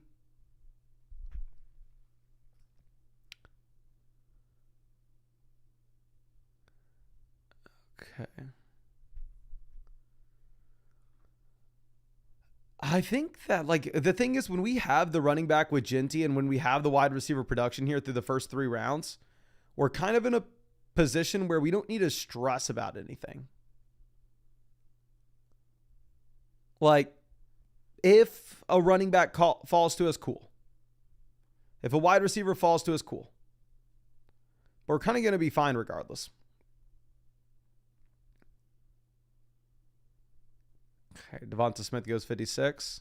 Okay. I think that, like, the thing is, when we have the running back with Ginty and when we have the wide receiver production here through the first 3 rounds, we're kind of in a position where we don't need to stress about anything. Like, if a running back falls to us, cool. If a wide receiver falls to us, cool. But we're kind of going to be fine regardless. Okay, Devonta Smith goes 56.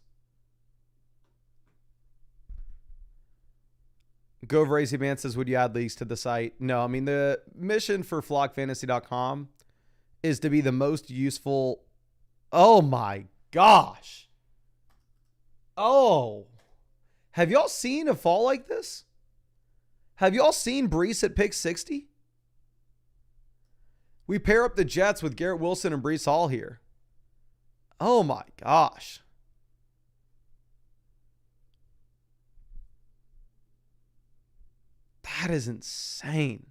Go Razy Man says, would you add leagues to the site? No, I mean, the mission for flockfantasy.com is to be the most useful. Oh my gosh. Oh. Have y'all seen a fall like this? Have y'all seen Breece at pick 60? We pair up the Jets with Garrett Wilson and Breece Hall here. Oh my gosh. That is insane.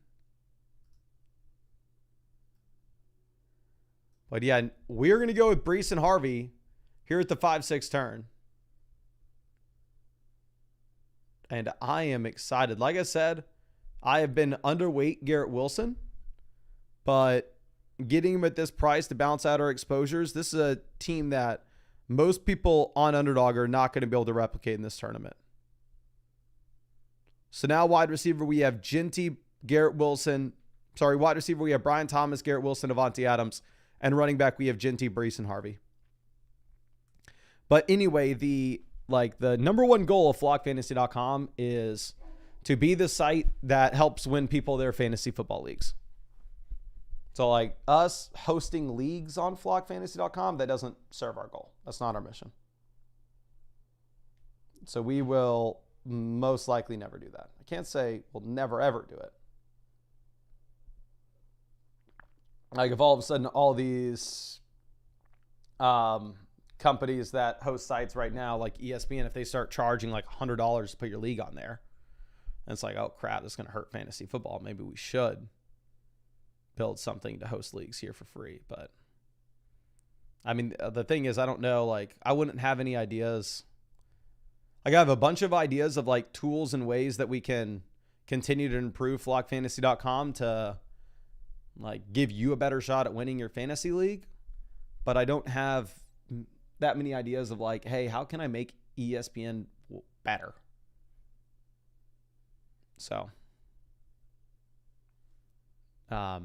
But yeah, we're going to go with Breece and Harvey here at the 5-6 turn. And I am excited. Like I said, I have been underweight Garrett Wilson, but getting him at this price to balance out our exposures, this is a team that most people on Underdog are not going to be able to replicate in this tournament. So now wide receiver, we have Ginty, Garrett Wilson. Sorry, wide receiver, we have Brian Thomas, Garrett Wilson, Devontae Adams. And running back, we have Ginty, Breece, and Harvey. But anyway, the number one goal of flockfantasy.com is to be the site that helps win people their fantasy football leagues. So like us hosting leagues on flockfantasy.com, that doesn't serve our goal. That's not our mission. So we will most likely never do that. I can't say we'll never, ever do it. Like if all of a sudden all these companies that host sites right now, like ESPN, if they start charging like $100 to put your league on there, and it's like, oh crap, this is going to hurt fantasy football. Maybe we should build something to host leagues here for free. But I mean, the thing is, I don't know, like I wouldn't have any ideas. Like I have a bunch of ideas of like tools and ways that we can continue to improve flockfantasy.com to like give you a better shot at winning your fantasy league. But I don't have that many ideas of like, hey, how can I make ESPN better? So, yeah,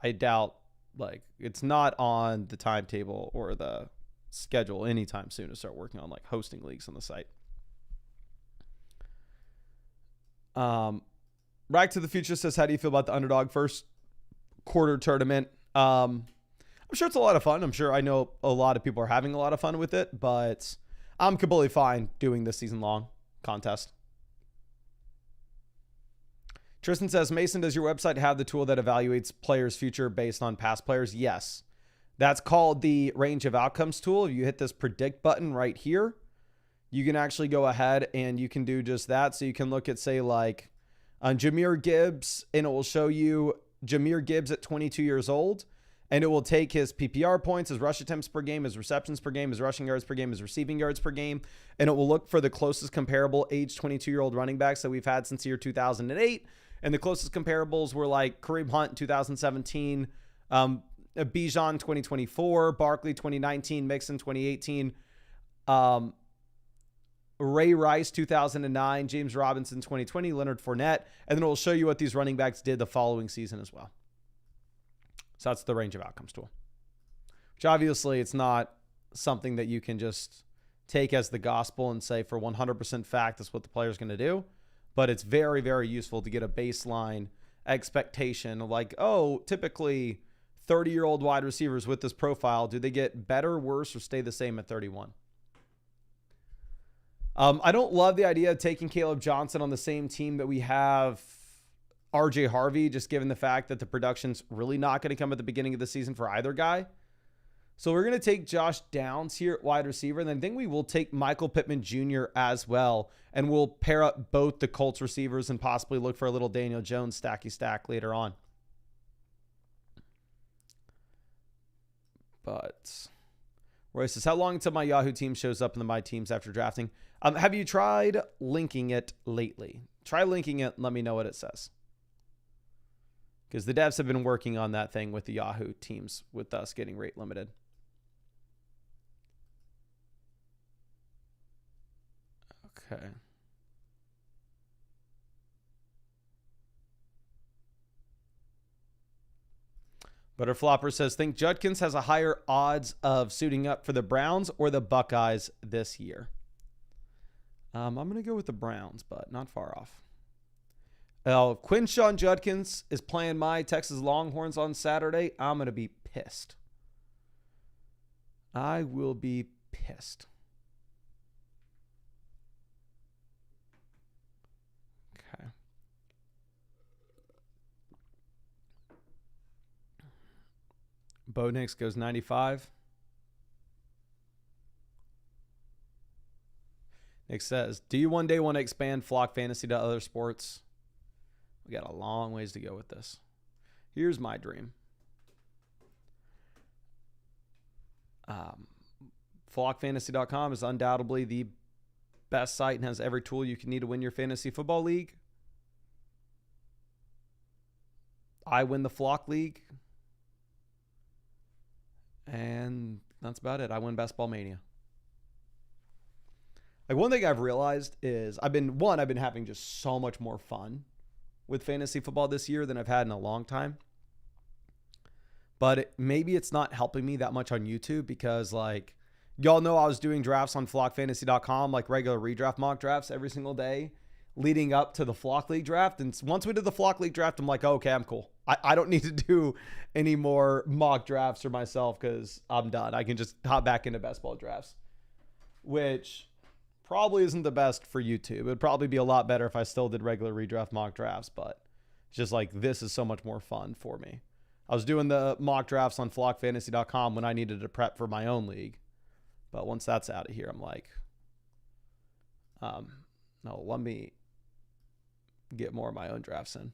I doubt like it's not on the timetable or the schedule anytime soon to start working on like hosting leagues on the site. Rack to the Future says, how do you feel about the Underdog first quarter tournament? I'm sure it's a lot of fun. I'm sure I know a lot of people are having a lot of fun with it, but I'm completely fine doing this season long contest. Tristan says, Mason, does your website have the tool that evaluates players' future based on past players? Yes. That's called the range of outcomes tool. If you hit this predict button right here, you can actually go ahead and you can do just that. So you can look at, say, like on Jahmyr Gibbs, and it will show you Jahmyr Gibbs at 22 years old, and it will take his PPR points, his rush attempts per game, his receptions per game, his rushing yards per game, his receiving yards per game, and it will look for the closest comparable age 22-year-old running backs that we've had since the year 2008. And the closest comparables were like Kareem Hunt in 2017, Bijan 2024, Barkley 2019, Mixon 2018, Ray Rice 2009, James Robinson 2020, Leonard Fournette, and then it will show you what these running backs did the following season as well. So that's the range of outcomes tool, which obviously it's not something that you can just take as the gospel and say for 100% fact that's what the player is going to do. But it's very, very useful to get a baseline expectation of like, oh, typically 30-year-old wide receivers with this profile, do they get better, worse, or stay the same at 31? I don't love the idea of taking Caleb Johnson on the same team that we have RJ Harvey, just given the fact that the production's really not going to come at the beginning of the season for either guy. So we're going to take Josh Downs here at wide receiver. And then I think we will take Michael Pittman Jr. as well. And we'll pair up both the Colts receivers and possibly look for a little Daniel Jones stacky stack later on. But Roy says, how long until my Yahoo team shows up in the My Teams after drafting? Have you tried linking it lately? Try linking it and let me know what it says. Because the devs have been working on that thing with the Yahoo teams with us getting rate limited. Okay. Butterflopper says, think Judkins has a higher odds of suiting up for the Browns or the Buckeyes this year? I'm going to go with the Browns, but not far off. Quinshawn Judkins is playing my Texas Longhorns on Saturday. I'm going to be pissed. I will be pissed. Okay. Bo Nix goes 95. Nick says, do you one day want to expand Flock Fantasy to other sports? We got a long ways to go with this. Here's my dream. Flockfantasy.com is undoubtedly the best site and has every tool you can need to win your fantasy football league. I win the Flock League. And that's about it. I win Best Ball Mania. Like, one thing I've realized is I've been having just so much more fun with fantasy football this year than I've had in a long time. But maybe it's not helping me that much on YouTube because, like, y'all know I was doing drafts on flockfantasy.com, like regular redraft mock drafts every single day leading up to the Flock League draft. And once we did the Flock League draft, I'm like, oh, okay, I'm cool. I don't need to do any more mock drafts for myself because I'm done. I can just hop back into best ball drafts, which probably isn't the best for YouTube. It'd probably be a lot better if I still did regular redraft mock drafts, but it's just like, this is so much more fun for me. I was doing the mock drafts on flockfantasy.com when I needed to prep for my own league. But once that's out of here, I'm like, no, let me get more of my own drafts in.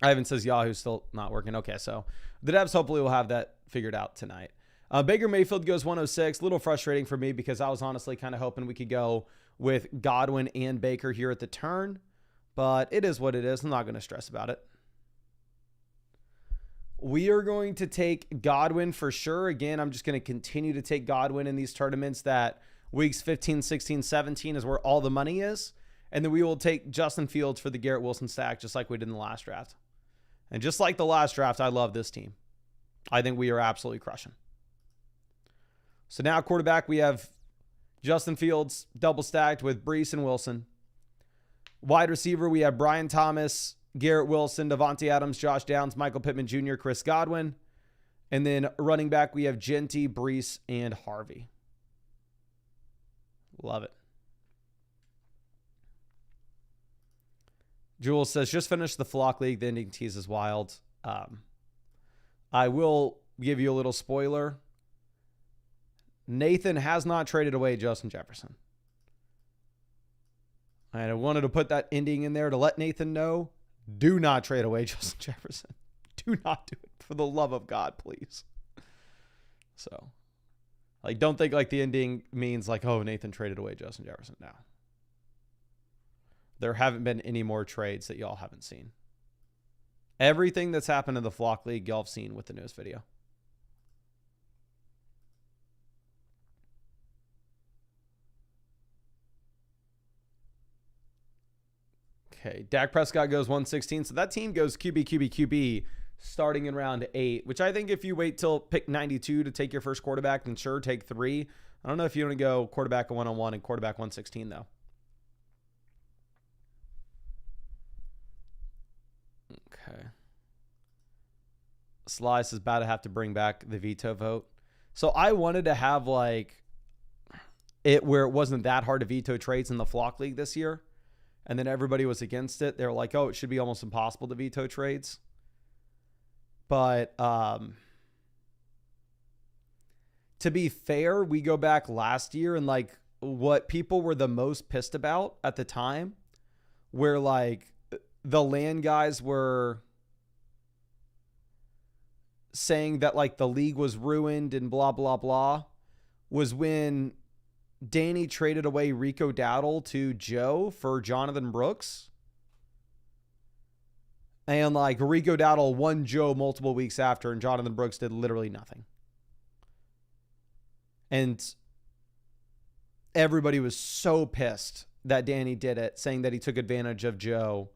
Ivan says Yahoo's still not working. Okay, so the devs hopefully will have that figured out tonight. Baker Mayfield goes 106. A little frustrating for me because I was honestly kind of hoping we could go with Godwin and Baker here at the turn. But it is what it is. I'm not going to stress about it. We are going to take Godwin for sure. Again, I'm just going to continue to take Godwin in these tournaments that weeks 15, 16, 17 is where all the money is. And then we will take Justin Fields for the Garrett Wilson stack, just like we did in the last draft. And just like the last draft, I love this team. I think we are absolutely crushing. So now quarterback, we have Justin Fields double stacked with Brees and Wilson. Wide receiver, we have Brian Thomas, Garrett Wilson, Devontae Adams, Josh Downs, Michael Pittman Jr., Chris Godwin. And then running back, we have Genty, Brees, and Harvey. Love it. Jules says, just finished the Flock League. The ending tease is wild. I will give you a little spoiler. Nathan has not traded away Justin Jefferson. And I wanted to put that ending in there to let Nathan know, do not trade away Justin Jefferson. Do not do it. For the love of God, please. So, like, don't think like the ending means like, oh, Nathan traded away Justin Jefferson. No. There haven't been any more trades that y'all haven't seen. Everything that's happened in the Flock League, y'all have seen with the newest video. Okay, Dak Prescott goes 116. So that team goes QB starting in round 8, which I think if you wait till pick 92 to take your first quarterback, then sure, take 3. I don't know if you want to go quarterback 101 and quarterback 116, though. Okay. Slice is about to have to bring back the veto vote. So I wanted to have, like, where it wasn't that hard to veto trades in the Flock League this year, and then everybody was against it. They were like, oh, it should be almost impossible to veto trades. But to be fair, we go back last year and like what people were the most pissed about at the time, where like the land guys were saying that like the league was ruined and blah, blah, blah, was when Danny traded away Rico Dowdle to Joe for Jonathan Brooks. And like Rico Dowdle won Joe multiple weeks after, and Jonathan Brooks did literally nothing. And everybody was so pissed that Danny did it, saying that he took advantage of Joe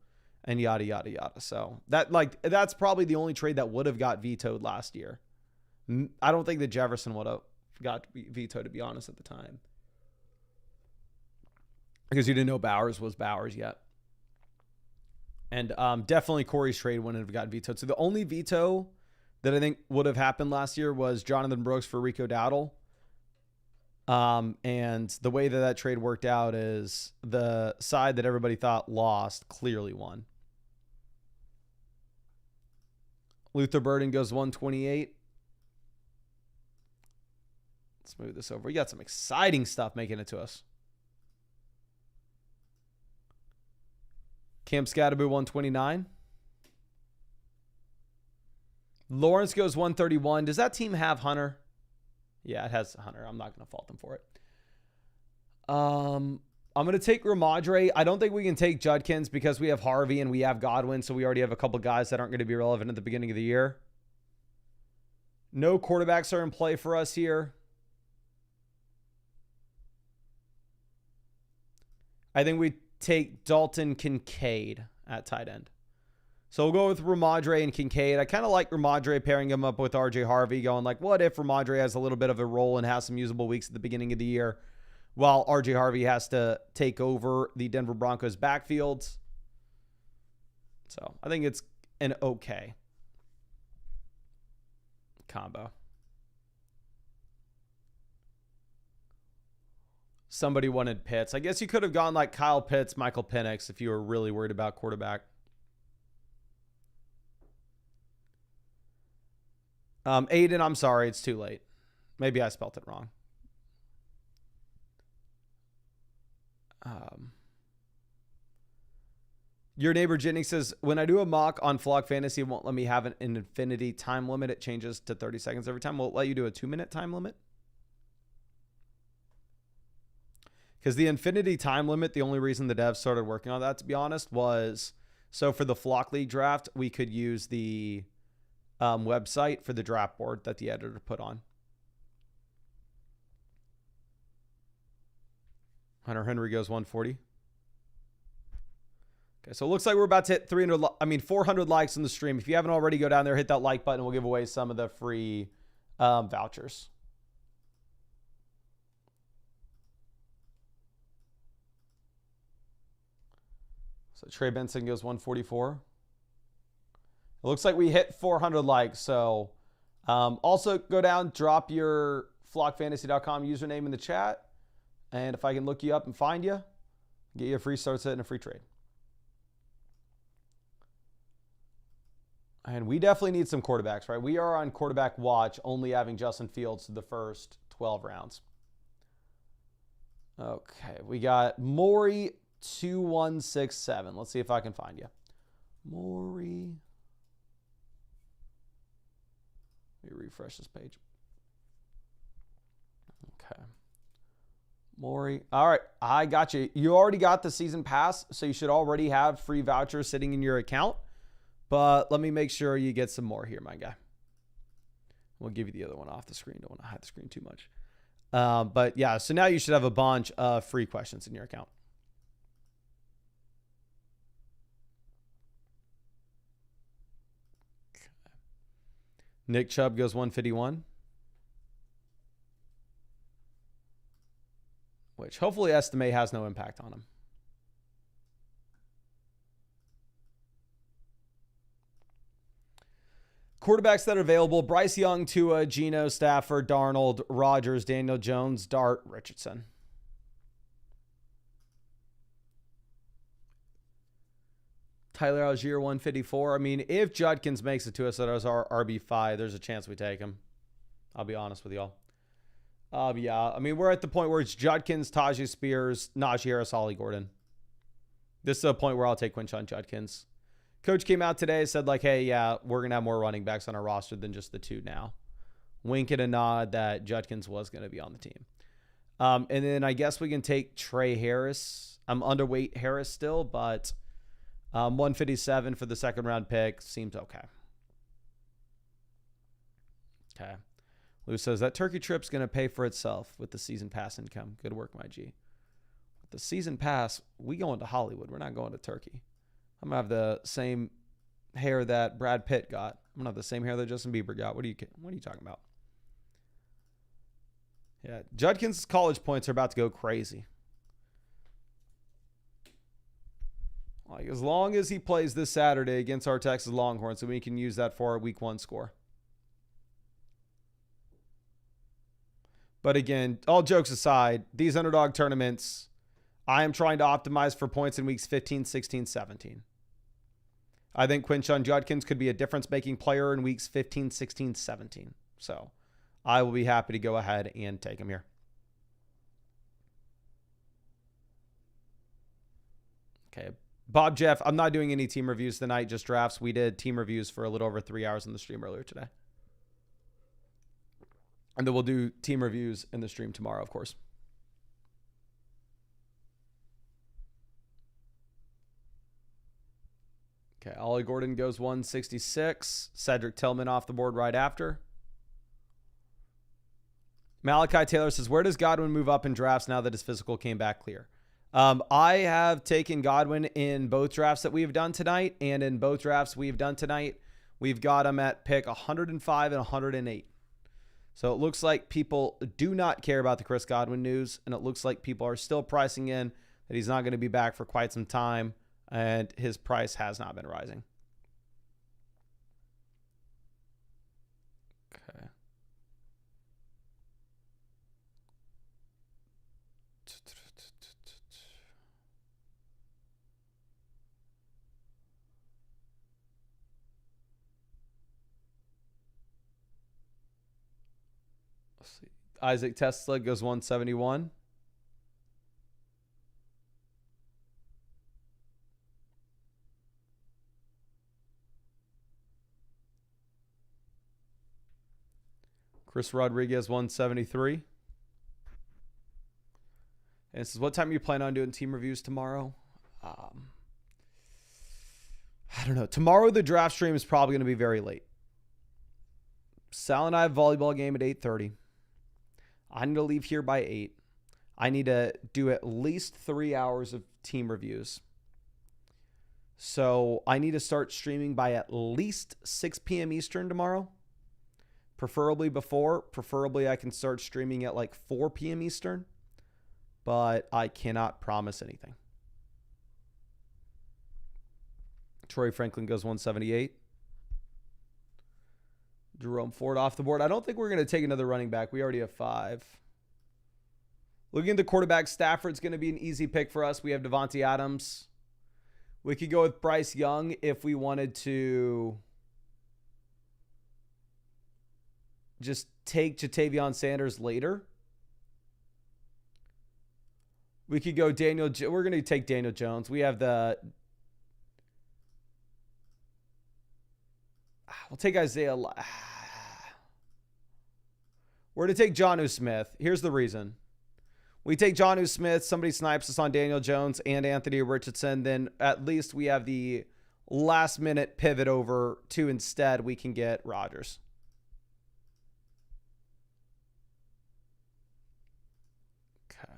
and yada, yada, yada. So that's probably the only trade that would have got vetoed last year. I don't think that Jefferson would have got vetoed, to be honest, at the time, because you didn't know Bowers was Bowers yet. And definitely Corey's trade wouldn't have gotten vetoed. So the only veto that I think would have happened last year was Jonathan Brooks for Rico Dowdle. And the way that trade worked out is the side that everybody thought lost clearly won. Luther Burden goes 128. Let's move this over. We got some exciting stuff making it to us. Camp Scatterby 129. Lawrence goes 131. Does that team have Hunter? Yeah, it has Hunter. I'm not going to fault them for it. I'm going to take Ramadre. I don't think we can take Judkins because we have Harvey and we have Godwin, so we already have a couple guys that aren't going to be relevant at the beginning of the year. No quarterbacks are in play for us here. I think we take Dalton Kincaid at tight end. So we'll go with Ramadre and Kincaid. I kind of like Ramadre pairing him up with RJ Harvey, going like, what if Ramadre has a little bit of a role and has some usable weeks at the beginning of the year while RJ Harvey has to take over the Denver Broncos backfields. So I think it's an okay combo. Somebody wanted Pitts. I guess you could have gone like Kyle Pitts, Michael Penix if you were really worried about quarterback. Aiden, I'm sorry, it's too late. Maybe I spelt it wrong. Your neighbor Jennings says, when I do a mock on Flock Fantasy, it won't let me have an infinity time limit. It changes to 30 seconds every time. Will it let you do a 2-minute time limit? Because the infinity time limit, the only reason the devs started working on that, to be honest, was so for the Flock League draft, we could use the website for the draft board that the editor put on. Hunter Henry goes 140. Okay, so it looks like we're about to hit 400 likes on the stream. If you haven't already, go down there, hit that like button. We'll give away some of the free vouchers. So Trey Benson goes 144. It looks like we hit 400 likes. So also go down, drop your flockfantasy.com username in the chat. And if I can look you up and find you, get you a free start set and a free trade. And we definitely need some quarterbacks, right? We are on quarterback watch, only having Justin Fields to the first 12 rounds. Okay, we got Maury 2167. Let's see if I can find you. Maury. Let me refresh this page. Okay. Maury. All right, I got you. You already got the season pass, so you should already have free vouchers sitting in your account. But let me make sure you get some more here, my guy. We'll give you the other one off the screen. Don't want to hide the screen too much. But yeah, so now you should have a bunch of free questions in your account. Okay. Nick Chubb goes 151. Which hopefully estimate has no impact on him. Quarterbacks that are available: Bryce Young, Tua, Geno, Stafford, Darnold, Rodgers, Daniel Jones, Dart, Richardson. Tyler Algier, 154. I mean, if Judkins makes it to us as our RB5, there's a chance we take him. I'll be honest with y'all. Yeah, I mean, we're at the point where it's Judkins, Tajay Spears, Najee Harris, Ollie Gordon. This is a point where I'll take Quinshon Judkins. Coach came out today and said, like, hey, yeah, we're going to have more running backs on our roster than just the 2 now. Wink and a nod that Judkins was going to be on the team. And then I guess we can take Trey Harris. I'm underweight Harris still, but 157 for the second round pick seems okay. Okay. Lou says that turkey trip's going to pay for itself with the season pass income. Good work, my G. With the season pass, we going to Hollywood. We're not going to Turkey. I'm going to have the same hair that Brad Pitt got. I'm going to have the same hair that Justin Bieber got. What are you talking about? Yeah, Judkins' college points are about to go crazy. Like, as long as he plays this Saturday against our Texas Longhorns, so we can use that for our week 1 score. But again, all jokes aside, these underdog tournaments, I am trying to optimize for points in weeks 15, 16, 17. I think Quinshon Judkins could be a difference-making player in weeks 15, 16, 17. So I will be happy to go ahead and take him here. Okay. Bob Jeff, I'm not doing any team reviews tonight, just drafts. We did team reviews for a little over 3 hours in the stream earlier today. And then we'll do team reviews in the stream tomorrow, of course. Okay, Ollie Gordon goes 166. Cedric Tillman off the board right after. Malachi Taylor says, where does Godwin move up in drafts now that his physical came back clear? I have taken Godwin in both drafts that we've done tonight, and in both drafts we've done tonight, we've got him at pick 105 and 108. So it looks like people do not care about the Chris Godwin news, and it looks like people are still pricing in that he's not going to be back for quite some time, and his price has not been rising. Okay. Let's see. Isaac Tesla goes 171. Chris Rodriguez 173. And this is what time you plan on doing team reviews tomorrow? I don't know. Tomorrow the draft stream is probably going to be very late. Sal and I have a volleyball game at 8:30. I need to leave here by 8. I need to do at least 3 hours of team reviews. So I need to start streaming by at least 6 p.m. Eastern tomorrow. Preferably before. Preferably I can start streaming at like 4 p.m. Eastern. But I cannot promise anything. Troy Franklin goes 178. Jerome Ford off the board. I don't think we're going to take another running back. We already have 5. Looking at the quarterback, Stafford's going to be an easy pick for us. We have Devontae Adams. We could go with Bryce Young if we wanted to just take Jatavion Sanders later. We could go we're going to take Daniel Jones. We have we'll take Isaiah. We're going to take Jonnu Smith. Here's the reason. We take Jonnu Smith. Somebody snipes us on Daniel Jones and Anthony Richardson. Then at least we have the last minute pivot over to instead we can get Rodgers. Okay.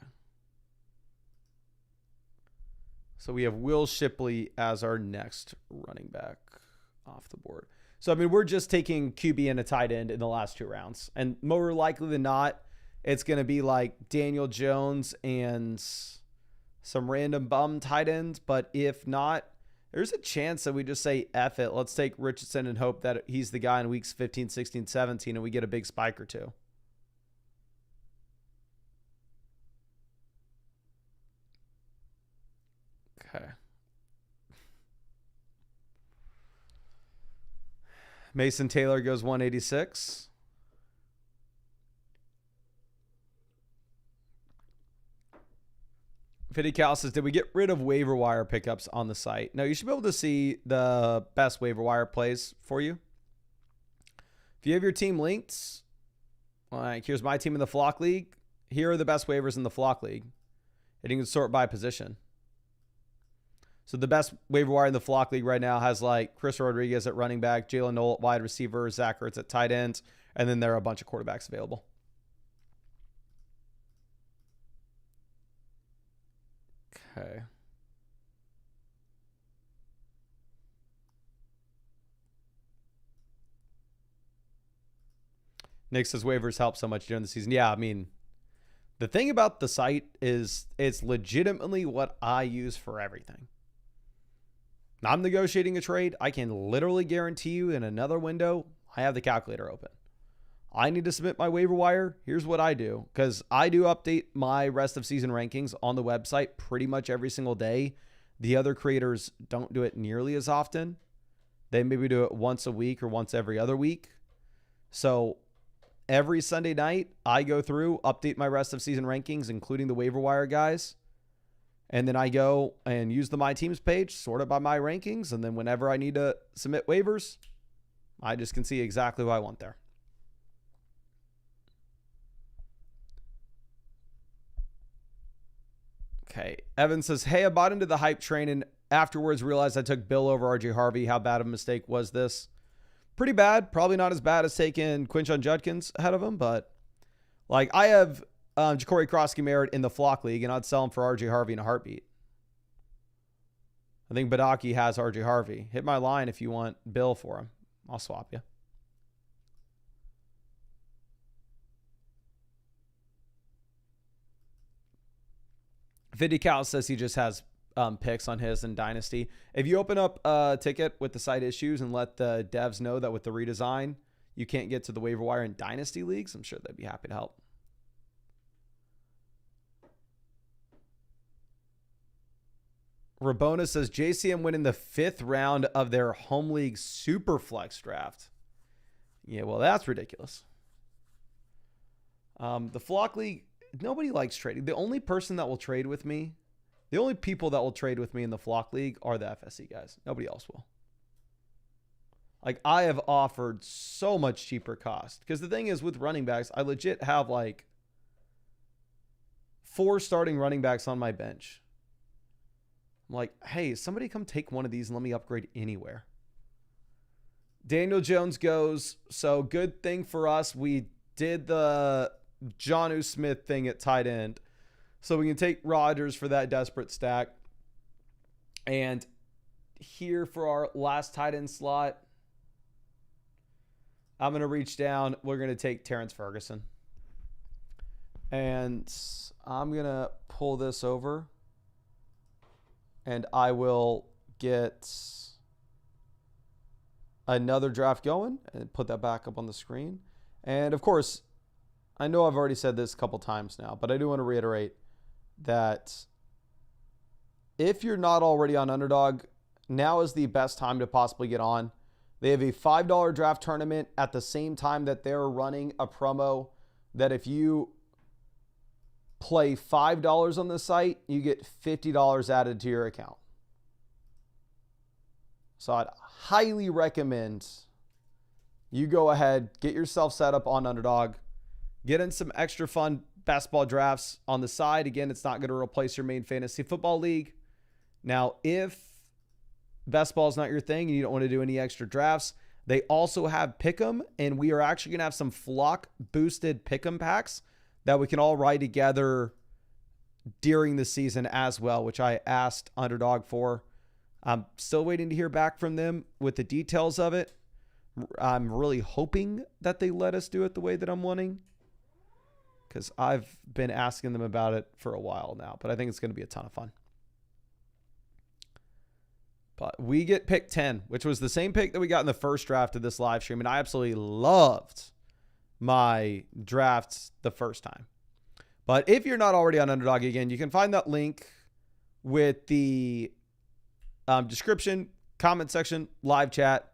So we have Will Shipley as our next running back off the board. So, I mean, we're just taking QB and a tight end in the last 2 rounds. And more likely than not, it's going to be like Daniel Jones and some random bum tight ends. But if not, there's a chance that we just say, F it. Let's take Richardson and hope that he's the guy in weeks 15, 16, 17, and we get a big spike or 2. Okay. Mason Taylor goes 186. Fitty Cal says, did we get rid of waiver wire pickups on the site? No, you should be able to see the best waiver wire plays for you. If you have your team linked, like here's my team in the Flock League. Here are the best waivers in the Flock League. And you can sort by position. So the best waiver wire in the Flock League right now has like Chris Rodriguez at running back, Jalen Noel at wide receiver, Zach Ertz at tight end, and then there are a bunch of quarterbacks available. Okay. Nick says waivers help so much during the season. Yeah, I mean, the thing about the site is it's legitimately what I use for everything. I'm negotiating a trade. I can literally guarantee you in another window, I have the calculator open. I need to submit my waiver wire. Here's what I do, because I do update my rest of season rankings on the website pretty much every single day. The other creators don't do it nearly as often. They maybe do it once a week or once every other week. So every Sunday night, I go through, update my rest of season rankings, including the waiver wire guys. And then I go and use the My Teams page, sort it by my rankings. And then whenever I need to submit waivers, I just can see exactly what I want there. Okay. Evan says, hey, I bought into the hype train and afterwards realized I took Bill over RJ Harvey. How bad of a mistake was this? Pretty bad. Probably not as bad as taking Quinshon Judkins ahead of him, but like I have Ja'Cory Krosky-Merritt in the Flock League, and I'd sell him for RJ Harvey in a heartbeat. I think Badaki has RJ Harvey. Hit my line if you want Bill for him. I'll swap you. Fiddy Cal says he just has picks on his in Dynasty. If you open up a ticket with the site issues and let the devs know that with the redesign, you can't get to the waiver wire in Dynasty leagues, I'm sure they'd be happy to help. Rabona says JCM winning the 5th round of their home league super flex draft. Yeah, well, that's ridiculous. The Flock League, nobody likes trading. The only person that will trade with me, the only people that will trade with me in the Flock League are the FSC guys. Nobody else will. Like, I have offered so much cheaper cost. Because the thing is, with running backs, I legit have like 4 starting running backs on my bench. I'm like, hey, somebody come take one of these and let me upgrade anywhere. Daniel Jones goes, so good thing for us. We did the Jonnu Smith thing at tight end. So we can take Rodgers for that desperate stack. And here for our last tight end slot, I'm going to reach down. We're going to take Terrence Ferguson. And I'm going to pull this over. And I will get another draft going and put that back up on the screen. And of course, I know I've already said this a couple times now, but I do want to reiterate that if you're not already on Underdog, now is the best time to possibly get on. They have a $5 draft tournament at the same time that they're running a promo that if you play $5 on the site, you get $50 added to your account. So I'd highly recommend you go ahead, get yourself set up on Underdog, get in some extra fun basketball drafts on the side. Again, it's not going to replace your main fantasy football league. Now, if best ball is not your thing and you don't want to do any extra drafts, they also have Pick'em, and we are actually going to have some Flock boosted Pick'em packs that we can all ride together during the season as well, which I asked Underdog for. I'm still waiting to hear back from them with the details of it. I'm really hoping that they let us do it the way that I'm wanting, because I've been asking them about it for a while now, but I think it's going to be a ton of fun. But we get pick 10, which was the same pick that we got in the first draft of this live stream, and I absolutely loved my drafts the first time. But if you're not already on Underdog, again, you can find that link with the description, comment section, live chat.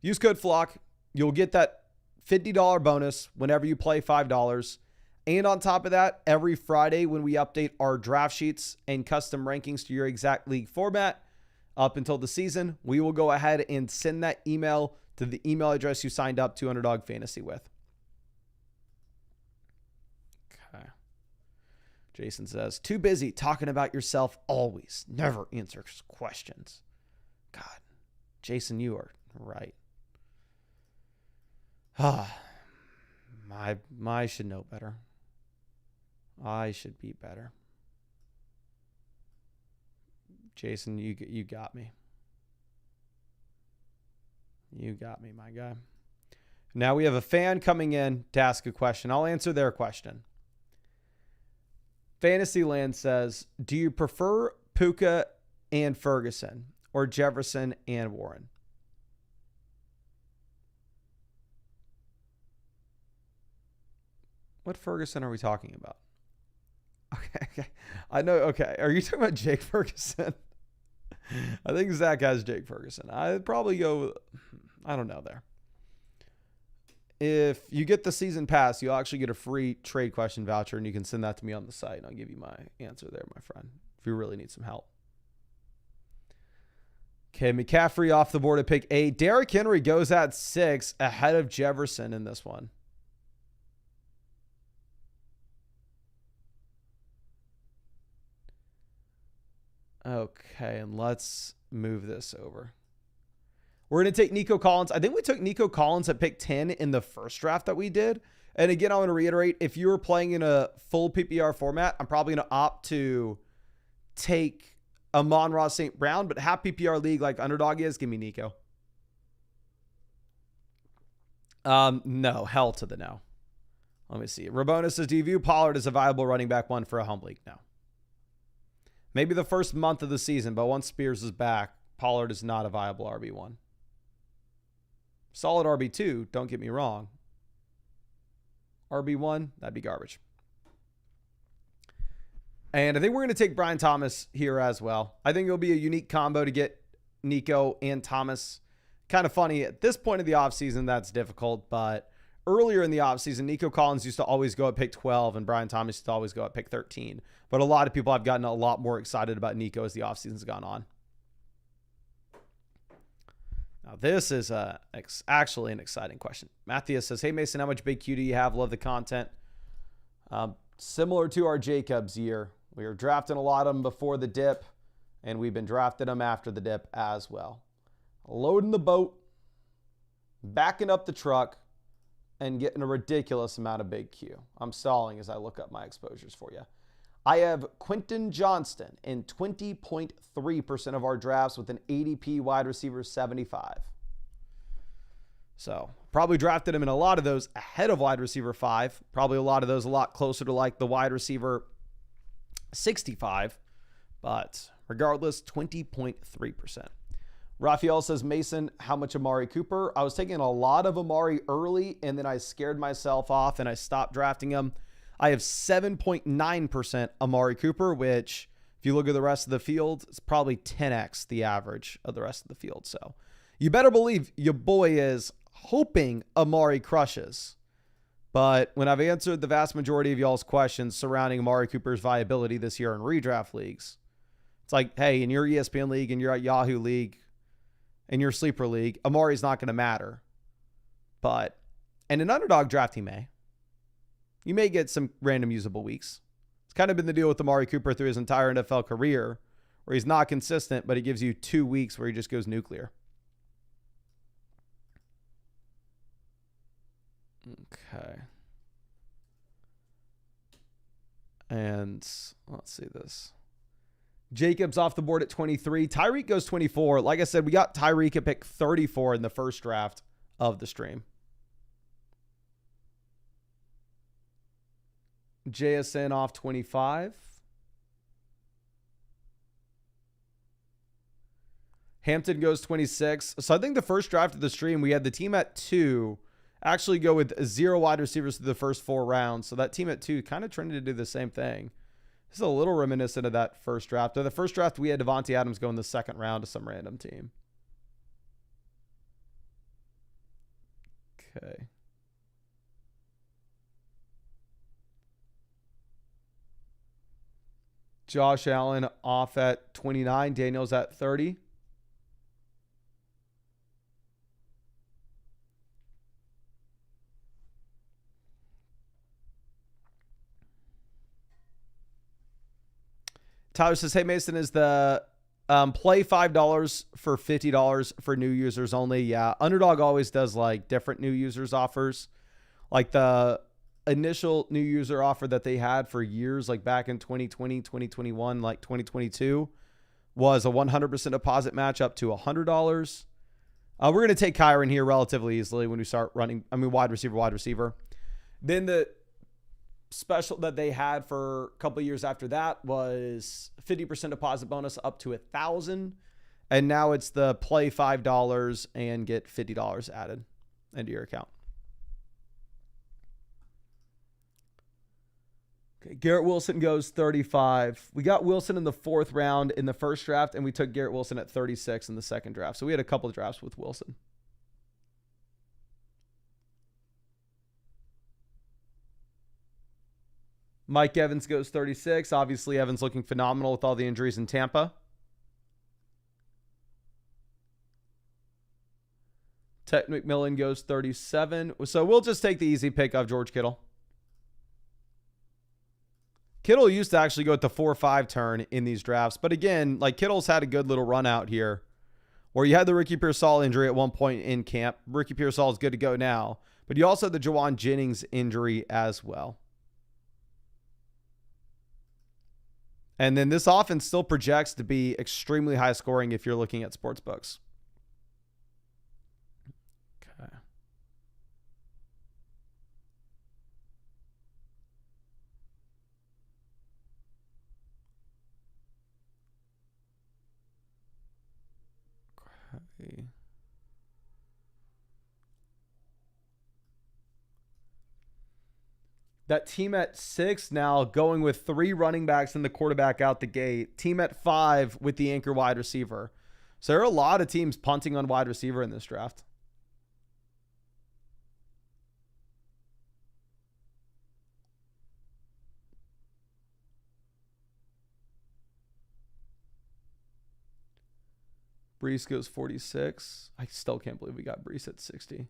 Use code FLOCK. You'll get that $50 bonus whenever you play $5. And on top of that, every Friday when we update our draft sheets and custom rankings to your exact league format up until the season, we will go ahead and send that email to the email address you signed up to Underdog Fantasy with. Okay. Jason says, too busy talking about yourself always. Never answers questions. God, Jason, you are right. I should know better. I should be better. Jason, you got me. You got me, my guy. Now we have a fan coming in to ask a question. I'll answer their question. Fantasyland says, do you prefer Puka and Ferguson or Jefferson and Warren? What Ferguson are we talking about? Okay. I know. Okay. Are you talking about Jake Ferguson? I think Zach has Jake Ferguson. I'd probably go, I don't know there. If you get the season pass, you'll actually get a free trade question voucher, and you can send that to me on the site, and I'll give you my answer there, my friend, if you really need some help. Okay, McCaffrey off the board at pick 8. Derrick Henry goes at 6 ahead of Jefferson in this one. Okay, and let's move this over. We're going to take Nico Collins. I think we took Nico Collins at pick 10 in the first draft that we did. And again, I want to reiterate, if you were playing in a full PPR format, I'm probably going to opt to take Amon-Ra St. Brown, but half PPR league like Underdog is, give me Nico. No, hell to the no. Let me see. Rabona says, do you view Pollard as a viable running back one for a home league? No. Maybe the first month of the season, but once Spears is back, Pollard is not a viable RB1. Solid RB2, don't get me wrong. RB1, that'd be garbage. And I think we're going to take Brian Thomas here as well. I think it'll be a unique combo to get Nico and Thomas. Kind of funny, at this point of the offseason, that's difficult, but earlier in the offseason, Nico Collins used to always go at pick 12, and Brian Thomas used to always go at pick 13. But a lot of people have gotten a lot more excited about Nico as the offseason's gone on. Now, this is actually an exciting question. Matthias says, hey, Mason, how much Big Q do you have? Love the content. Similar to our Jacobs year. We were drafting a lot of them before the dip, and we've been drafting them after the dip as well. Loading the boat, backing up the truck, and getting a ridiculous amount of Big Q. I'm stalling as I look up my exposures for you. I have Quentin Johnston in 20.3% of our drafts with an ADP wide receiver 75. So probably drafted him in a lot of those ahead of wide receiver 5. Probably a lot of those a lot closer to like the wide receiver 65. But regardless, 20.3%. Raphael says, Mason, how much Amari Cooper? I was taking a lot of Amari early, and then I scared myself off, and I stopped drafting him. I have 7.9% Amari Cooper, which, if you look at the rest of the field, it's probably 10x the average of the rest of the field. So you better believe your boy is hoping Amari crushes. But when I've answered the vast majority of y'all's questions surrounding Amari Cooper's viability this year in redraft leagues, it's like, hey, in your ESPN league, in your Yahoo league, in your sleeper league, Amari's not going to matter. But in an underdog draft, he may. You may get some random usable weeks. It's kind of been the deal with Amari Cooper through his entire NFL career, where he's not consistent, but he gives you 2 weeks where he just goes nuclear. Okay. And let's see this. Jacobs off the board at 23. Tyreek goes 24. Like I said, we got Tyreek at pick 34 in the first draft of the stream. JSN off 25. Hampton goes 26. So I think the first draft of the stream, we had the team at 2 actually go with 0 wide receivers through the first 4 rounds. So that team at 2 kind of trended to do the same thing. This is a little reminiscent of that first draft. The first draft, we had Devontae Adams go in the second round to some random team. Okay. Josh Allen off at 29. Daniel's at 30. Tyler says, hey, Mason, is the play $5 for $50 for new users only? Yeah. Underdog always does like different new users offers. Like the initial new user offer that they had for years, like back in 2020, 2021, like 2022, was a 100% deposit match up to $100. We're going to take Kyron here relatively easily when we start running. I mean, wide receiver. Then the special that they had for a couple of years after that was 50% deposit bonus up to $1,000. And now it's the play $5 and get $50 added into your account. Okay, Garrett Wilson goes 35. We got Wilson in the 4th round in the first draft, and we took Garrett Wilson at 36 in the second draft. So we had a couple of drafts with Wilson. Mike Evans goes 36. Obviously, Evans looking phenomenal with all the injuries in Tampa. Ted McMillan goes 37. So we'll just take the easy pick of George Kittle. Kittle used to actually go at the 4-5 turn in these drafts. But again, like Kittle's had a good little run out here where you had the Ricky Pearsall injury at one point in camp. Ricky Pearsall is good to go now. But you also had the Jawan Jennings injury as well. And then this offense still projects to be extremely high scoring if you're looking at sports books. Okay. Okay. That team at 6 now going with 3 running backs and the quarterback out the gate. Team at 5 with the anchor wide receiver. So there are a lot of teams punting on wide receiver in this draft. Brees goes 46. I still can't believe we got Brees at 60.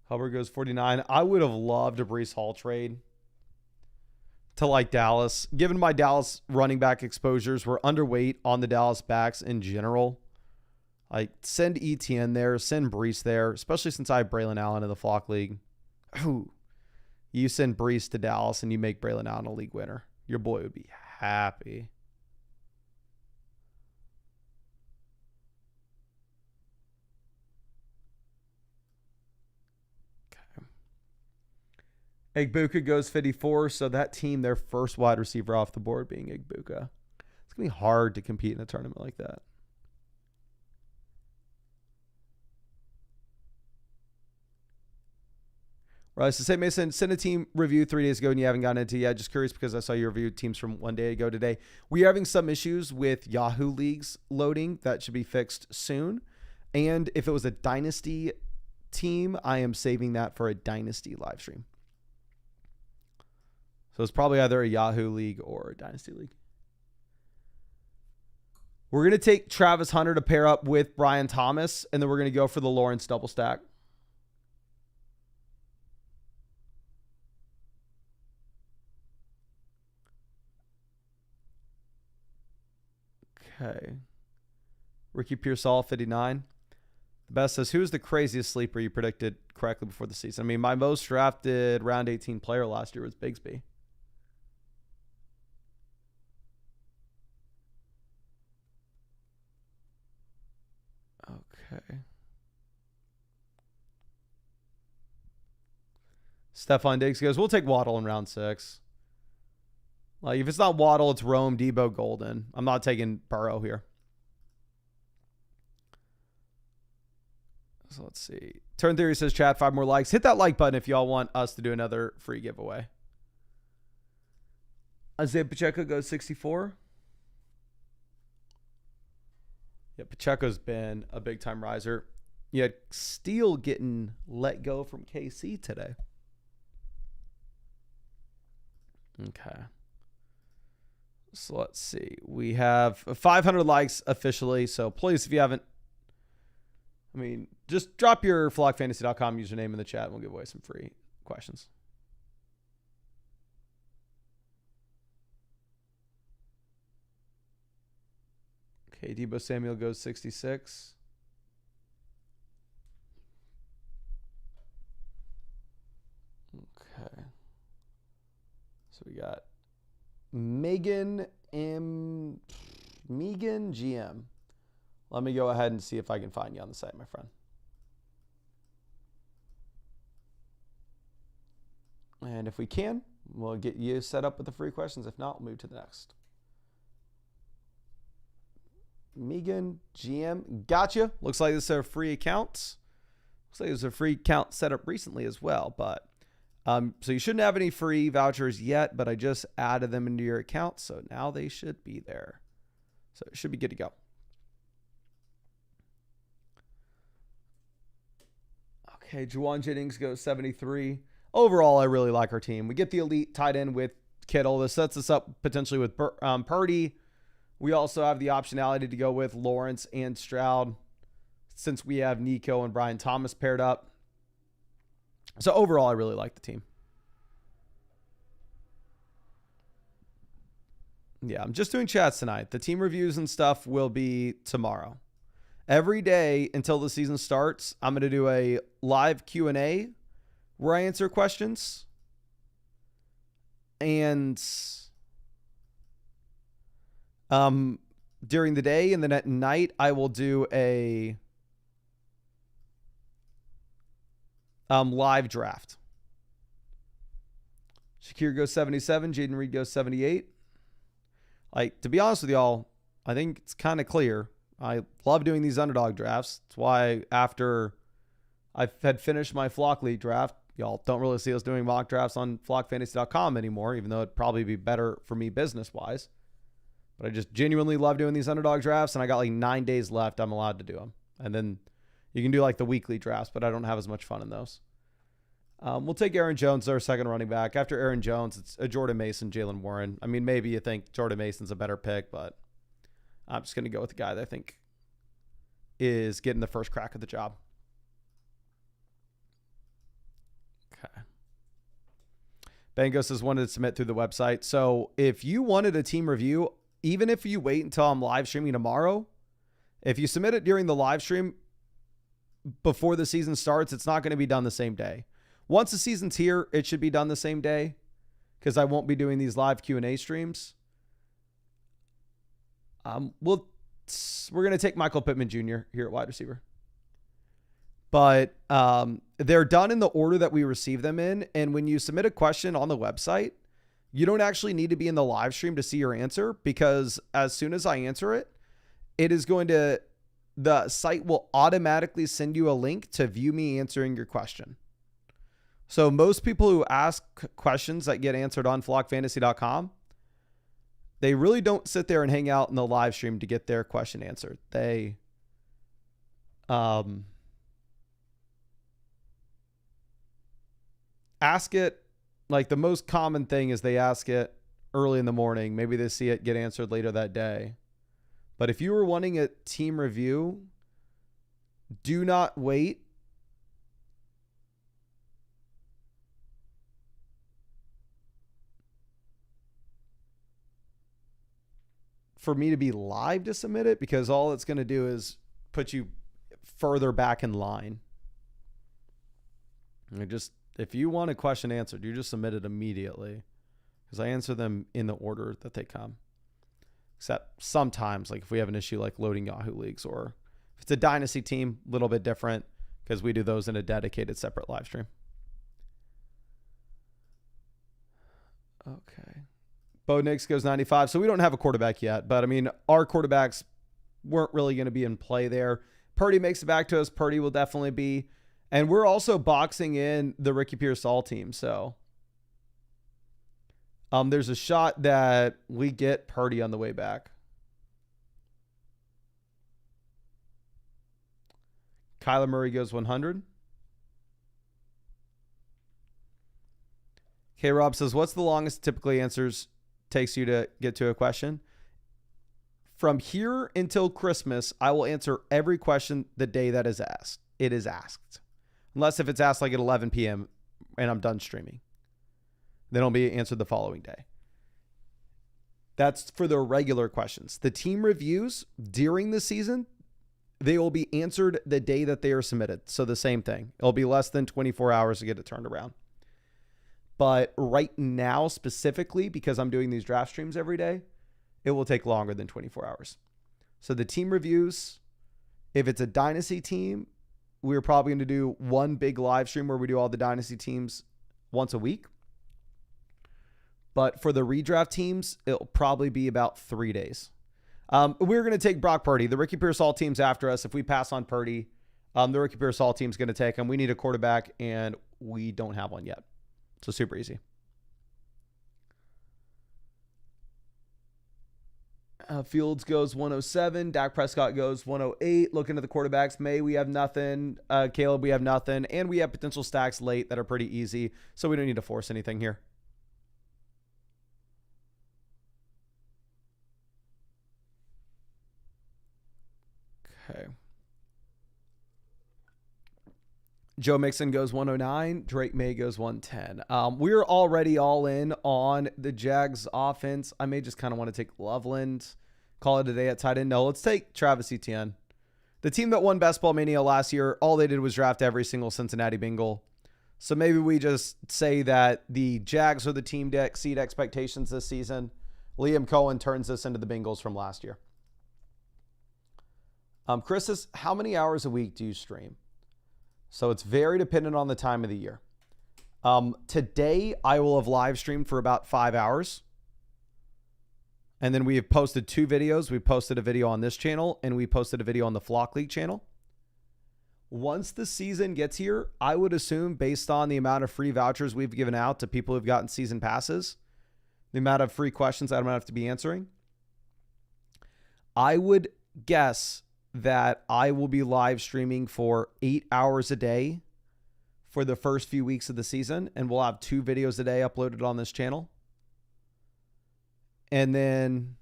Hubbard goes 49. I would have loved a Brees Hall trade to like Dallas. Given my Dallas running back exposures, we're underweight on the Dallas backs in general. Like, send ETN there, send Brees there, especially since I have Braylon Allen in the Flock League. Ooh. You send Brees to Dallas and you make Braylon Allen a league winner. Your boy would be happy. Igbuka goes 54, so that team, their first wide receiver off the board being Igbuka. It's going to be hard to compete in a tournament like that. Right, so say Mason, sent a team review 3 days ago and you haven't gotten into it yet. Just curious because I saw you reviewed teams from 1 day ago today. We are having some issues with Yahoo Leagues loading. That should be fixed soon. And if it was a Dynasty team, I am saving that for a Dynasty live stream. So it's probably either a Yahoo League or a Dynasty League. We're going to take Travis Hunter to pair up with Brian Thomas, and then we're going to go for the Lawrence double stack. Okay. Ricky Pearsall, 59. The best says, who's the craziest sleeper you predicted correctly before the season? I mean, my most drafted round 18 player last year was Bigsby. Okay. Stephon Diggs goes, we'll take Waddle in round 6. Like, if it's not Waddle, it's Rome, Debo, Golden. I'm not taking Burrow here. So let's see. Turn Theory says, chat, 5 more likes. Hit that like button if y'all want us to do another free giveaway. Isaiah Pacheco goes 64. Yeah, Pacheco's been a big-time riser. You had Steele getting let go from KC today. Okay. So let's see. We have 500 likes officially. So please, if you haven't, just drop your flockfantasy.com username in the chat and we'll give away some free questions. Okay, Debo Samuel goes 66. Okay. So we got Megan GM. Let me go ahead and see if I can find you on the site, my friend. And if we can, we'll get you set up with the free questions. If not, we'll move to the next. Megan GM, gotcha. Looks like this is a free account. Looks like it was a free account set up recently as well. But so you shouldn't have any free vouchers yet, but I just added them into your account, so now they should be there. So it should be good to go. Okay, Juwan Jennings goes 73. Overall, I really like our team. We get the elite tight end with Kittle. This sets us up potentially with Purdy. We also have the optionality to go with Lawrence and Stroud since we have Nico and Brian Thomas paired up. So overall, I really like the team. Yeah, I'm just doing chats tonight. The team reviews and stuff will be tomorrow. Every day until the season starts, I'm going to do a live Q&A where I answer questions. And during the day, and then at night, I will do a live draft. Shakir goes 77. Jaden Reed goes 78. Like, to be honest with y'all, I think it's kind of clear. I love doing these underdog drafts. That's why after I had finished my Flock League draft, y'all don't really see us doing mock drafts on flockfantasy.com anymore, even though it'd probably be better for me business-wise. But I just genuinely love doing these underdog drafts, and I got like 9 days left. I'm allowed to do them. And then you can do like the weekly drafts, but I don't have as much fun in those. We'll take Aaron Jones, our second running back. After Aaron Jones, it's a Jordan Mason, Jalen Warren. Maybe you think Jordan Mason's a better pick, but I'm just going to go with the guy that I think is getting the first crack at the job. Okay. Bangos has wanted to submit through the website. So if you wanted a team review, even if you wait until I'm live streaming tomorrow, if you submit it during the live stream before the season starts, it's not going to be done the same day. Once the season's here, it should be done the same day because I won't be doing these live Q&A streams. We're going to take Michael Pittman Jr. here at wide receiver. But they're done in the order that we receive them in. And when you submit a question on the website, you don't actually need to be in the live stream to see your answer because as soon as I answer it, the site will automatically send you a link to view me answering your question. So most people who ask questions that get answered on flockfantasy.com, they really don't sit there and hang out in the live stream to get their question answered. They ask it, like the most common thing is they ask it early in the morning. Maybe they see it get answered later that day. But if you were wanting a team review, do not wait for me to be live to submit it because all it's going to do is put you further back in line. If you want a question answered, you just submit it immediately because I answer them in the order that they come. Except sometimes, like if we have an issue like loading Yahoo Leagues or if it's a dynasty team, a little bit different because we do those in a dedicated separate live stream. Okay. Bo Nix goes 95. So we don't have a quarterback yet, but our quarterbacks weren't really going to be in play there. Purdy makes it back to us, Purdy will definitely be. And we're also boxing in the Ricky Pearsall team. So there's a shot that we get Purdy on the way back. Kyler Murray goes 100. K. Rob says, what's the longest typically answers takes you to get to a question? From here until Christmas, I will answer every question the day that is asked. It is asked. Unless if it's asked like at 11 p.m. and I'm done streaming. Then it'll be answered the following day. That's for the regular questions. The team reviews during the season, they will be answered the day that they are submitted. So the same thing. It'll be less than 24 hours to get it turned around. But right now, specifically, because I'm doing these draft streams every day, it will take longer than 24 hours. So the team reviews, if it's a dynasty team, we're probably going to do one big live stream where we do all the dynasty teams once a week. But for the redraft teams, it'll probably be about 3 days. We're going to take Brock Purdy. The Ricky Pearsall team's after us. If we pass on Purdy, the Ricky Pearsall team's going to take him. We need a quarterback, and we don't have one yet. So super easy. Fields goes 107. Dak Prescott goes 108. Looking at the quarterbacks, May, we have nothing. Caleb, we have nothing. And we have potential stacks late that are pretty easy. So we don't need to force anything here. Okay. Joe Mixon goes 109. Drake May goes 110. We're already all in on the Jags offense. I may just kind of want to take Loveland. Call it a day at tight end. No, let's take Travis Etienne. The team that won Best Ball Mania last year, all they did was draft every single Cincinnati Bengal. So maybe we just say that the Jags are the team to exceed expectations this season. Liam Cohen turns this into the Bengals from last year. Chris says, how many hours a week do you stream? So it's very dependent on the time of the year. Today, I will have live streamed for about 5 hours. And then we have posted 2 videos. We posted a video on this channel, and we posted a video on the Flock League channel. Once the season gets here, I would assume, based on the amount of free vouchers we've given out to people who've gotten season passes, the amount of free questions that I'm going to have to be answering, I would guess that I will be live streaming for 8 hours a day for the first few weeks of the season. And we'll have 2 videos a day uploaded on this channel. And then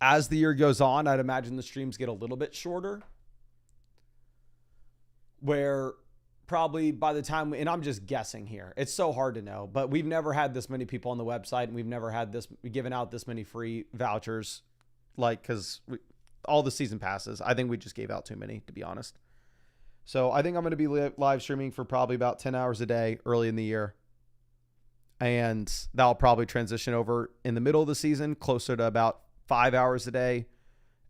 as the year goes on, I'd imagine the streams get a little bit shorter, where probably by the time, and I'm just guessing here, it's so hard to know, but we've never had this many people on the website, and we've never had this given out this many free vouchers, like, because all the season passes, I think we just gave out too many, to be honest. So I think I'm going to be live streaming for probably about 10 hours a day early in the year. And that'll probably transition over in the middle of the season, closer to about 5 hours a day.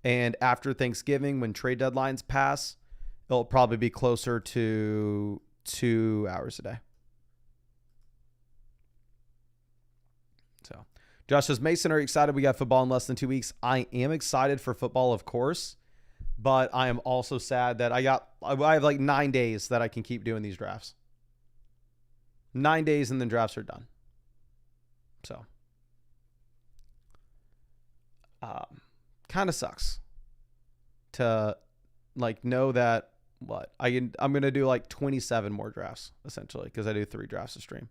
And after Thanksgiving, when trade deadlines pass, it'll probably be closer to 2 hours a day. So Josh says, Mason, are you excited? We got football in less than 2 weeks. I am excited for football, of course, but I am also sad that I have like 9 days that I can keep doing these drafts. 9 days and then drafts are done. So kind of sucks to like know that I'm going to do like 27 more drafts essentially, because I do 3 drafts a stream.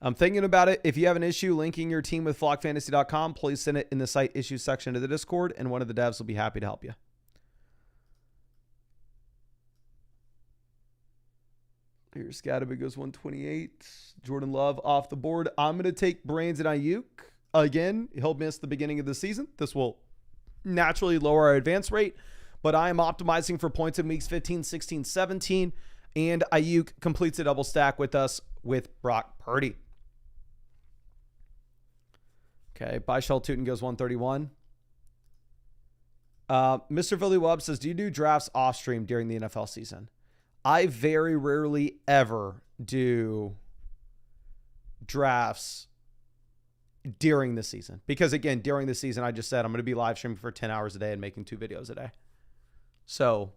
I'm thinking about it. If you have an issue linking your team with flockfantasy.com, please send it in the site issues section of the Discord, and one of the devs will be happy to help you. Here's Scatterby goes 128. Jordan Love off the board. I'm going to take Brandon Ayuk. Again, he'll miss the beginning of the season. This will naturally lower our advance rate, but I am optimizing for points in weeks 15, 16, 17, and Ayuk completes a double stack with us with Brock Purdy. Okay, Byshell Tootin goes 131. Mr. Philly Wub says, do you do drafts off stream during the NFL season? I very rarely ever do drafts during the season. Because again, during the season, I just said I'm going to be live streaming for 10 hours a day and making 2 videos a day. So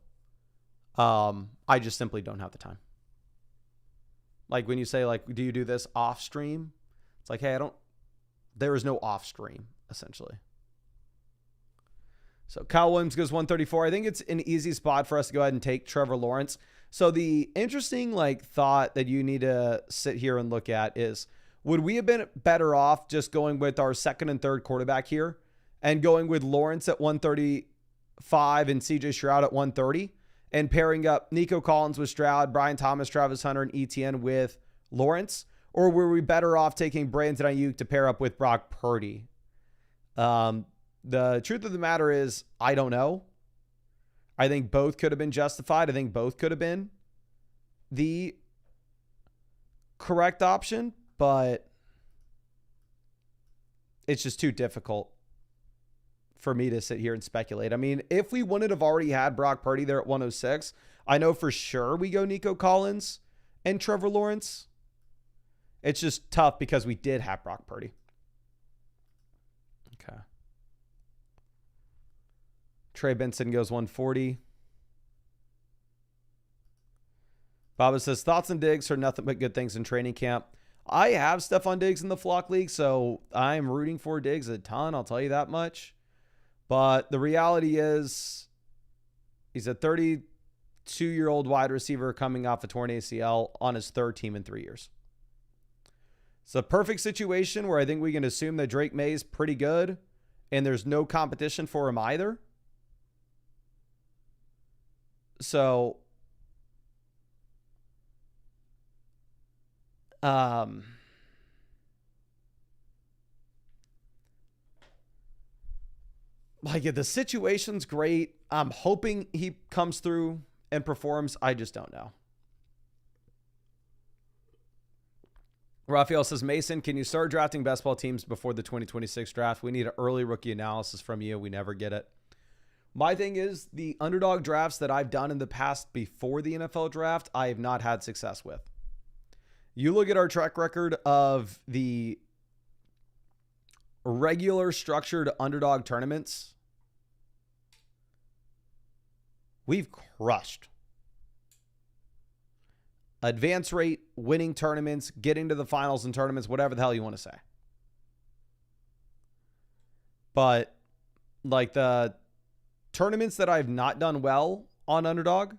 I just simply don't have the time. Like when you say like, do you do this off stream? It's like, hey, there is no off stream essentially. So Kyle Williams goes 134. I think it's an easy spot for us to go ahead and take Trevor Lawrence. So the interesting like thought that you need to sit here and look at is, would we have been better off just going with our second and third quarterback here and going with Lawrence at 135 and CJ Stroud at 130 and pairing up Nico Collins with Stroud, Brian Thomas, Travis Hunter, and Etienne with Lawrence? Or were we better off taking Brandon Ayuk to pair up with Brock Purdy? The truth of the matter is, I don't know. I think both could have been justified. I think both could have been the correct option, but it's just too difficult for me to sit here and speculate. I mean, if we wouldn't have already had Brock Purdy there at 106, I know for sure we go Nico Collins and Trevor Lawrence. It's just tough because we did have Brock Purdy. Okay. Trey Benson goes 140. Baba says, thoughts on Diggs? Heard nothing but good things in training camp. I have Stephon Diggs in the Flock League, so I'm rooting for Diggs a ton. I'll tell you that much. But the reality is he's a 32-year-old wide receiver coming off a torn ACL on his third team in 3 years. It's a perfect situation where I think we can assume that Drake May is pretty good and there's no competition for him either. So, like the situation's great. I'm hoping he comes through and performs. I just don't know. Raphael says, Mason, can you start drafting best ball teams before the 2026 draft? We need an early rookie analysis from you. We never get it. My thing is, the underdog drafts that I've done in the past before the NFL draft, I have not had success with. You look at our track record of the regular structured underdog tournaments, we've crushed. Advance rate, winning tournaments, getting to the finals and tournaments, whatever the hell you want to say. But like the tournaments that I've not done well on Underdog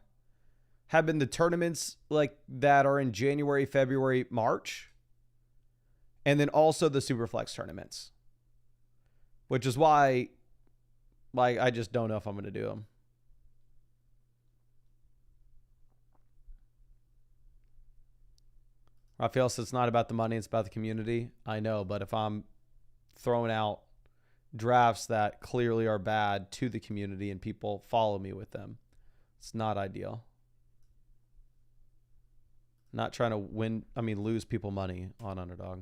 have been the tournaments like that are in January, February, March, and then also the Superflex tournaments, which is why like I just don't know if I'm going to do them. Raphael says it's not about the money, it's about the community. I know, but if I'm throwing out drafts that clearly are bad to the community and people follow me with them, it's not ideal. Not trying to lose people money on Underdog.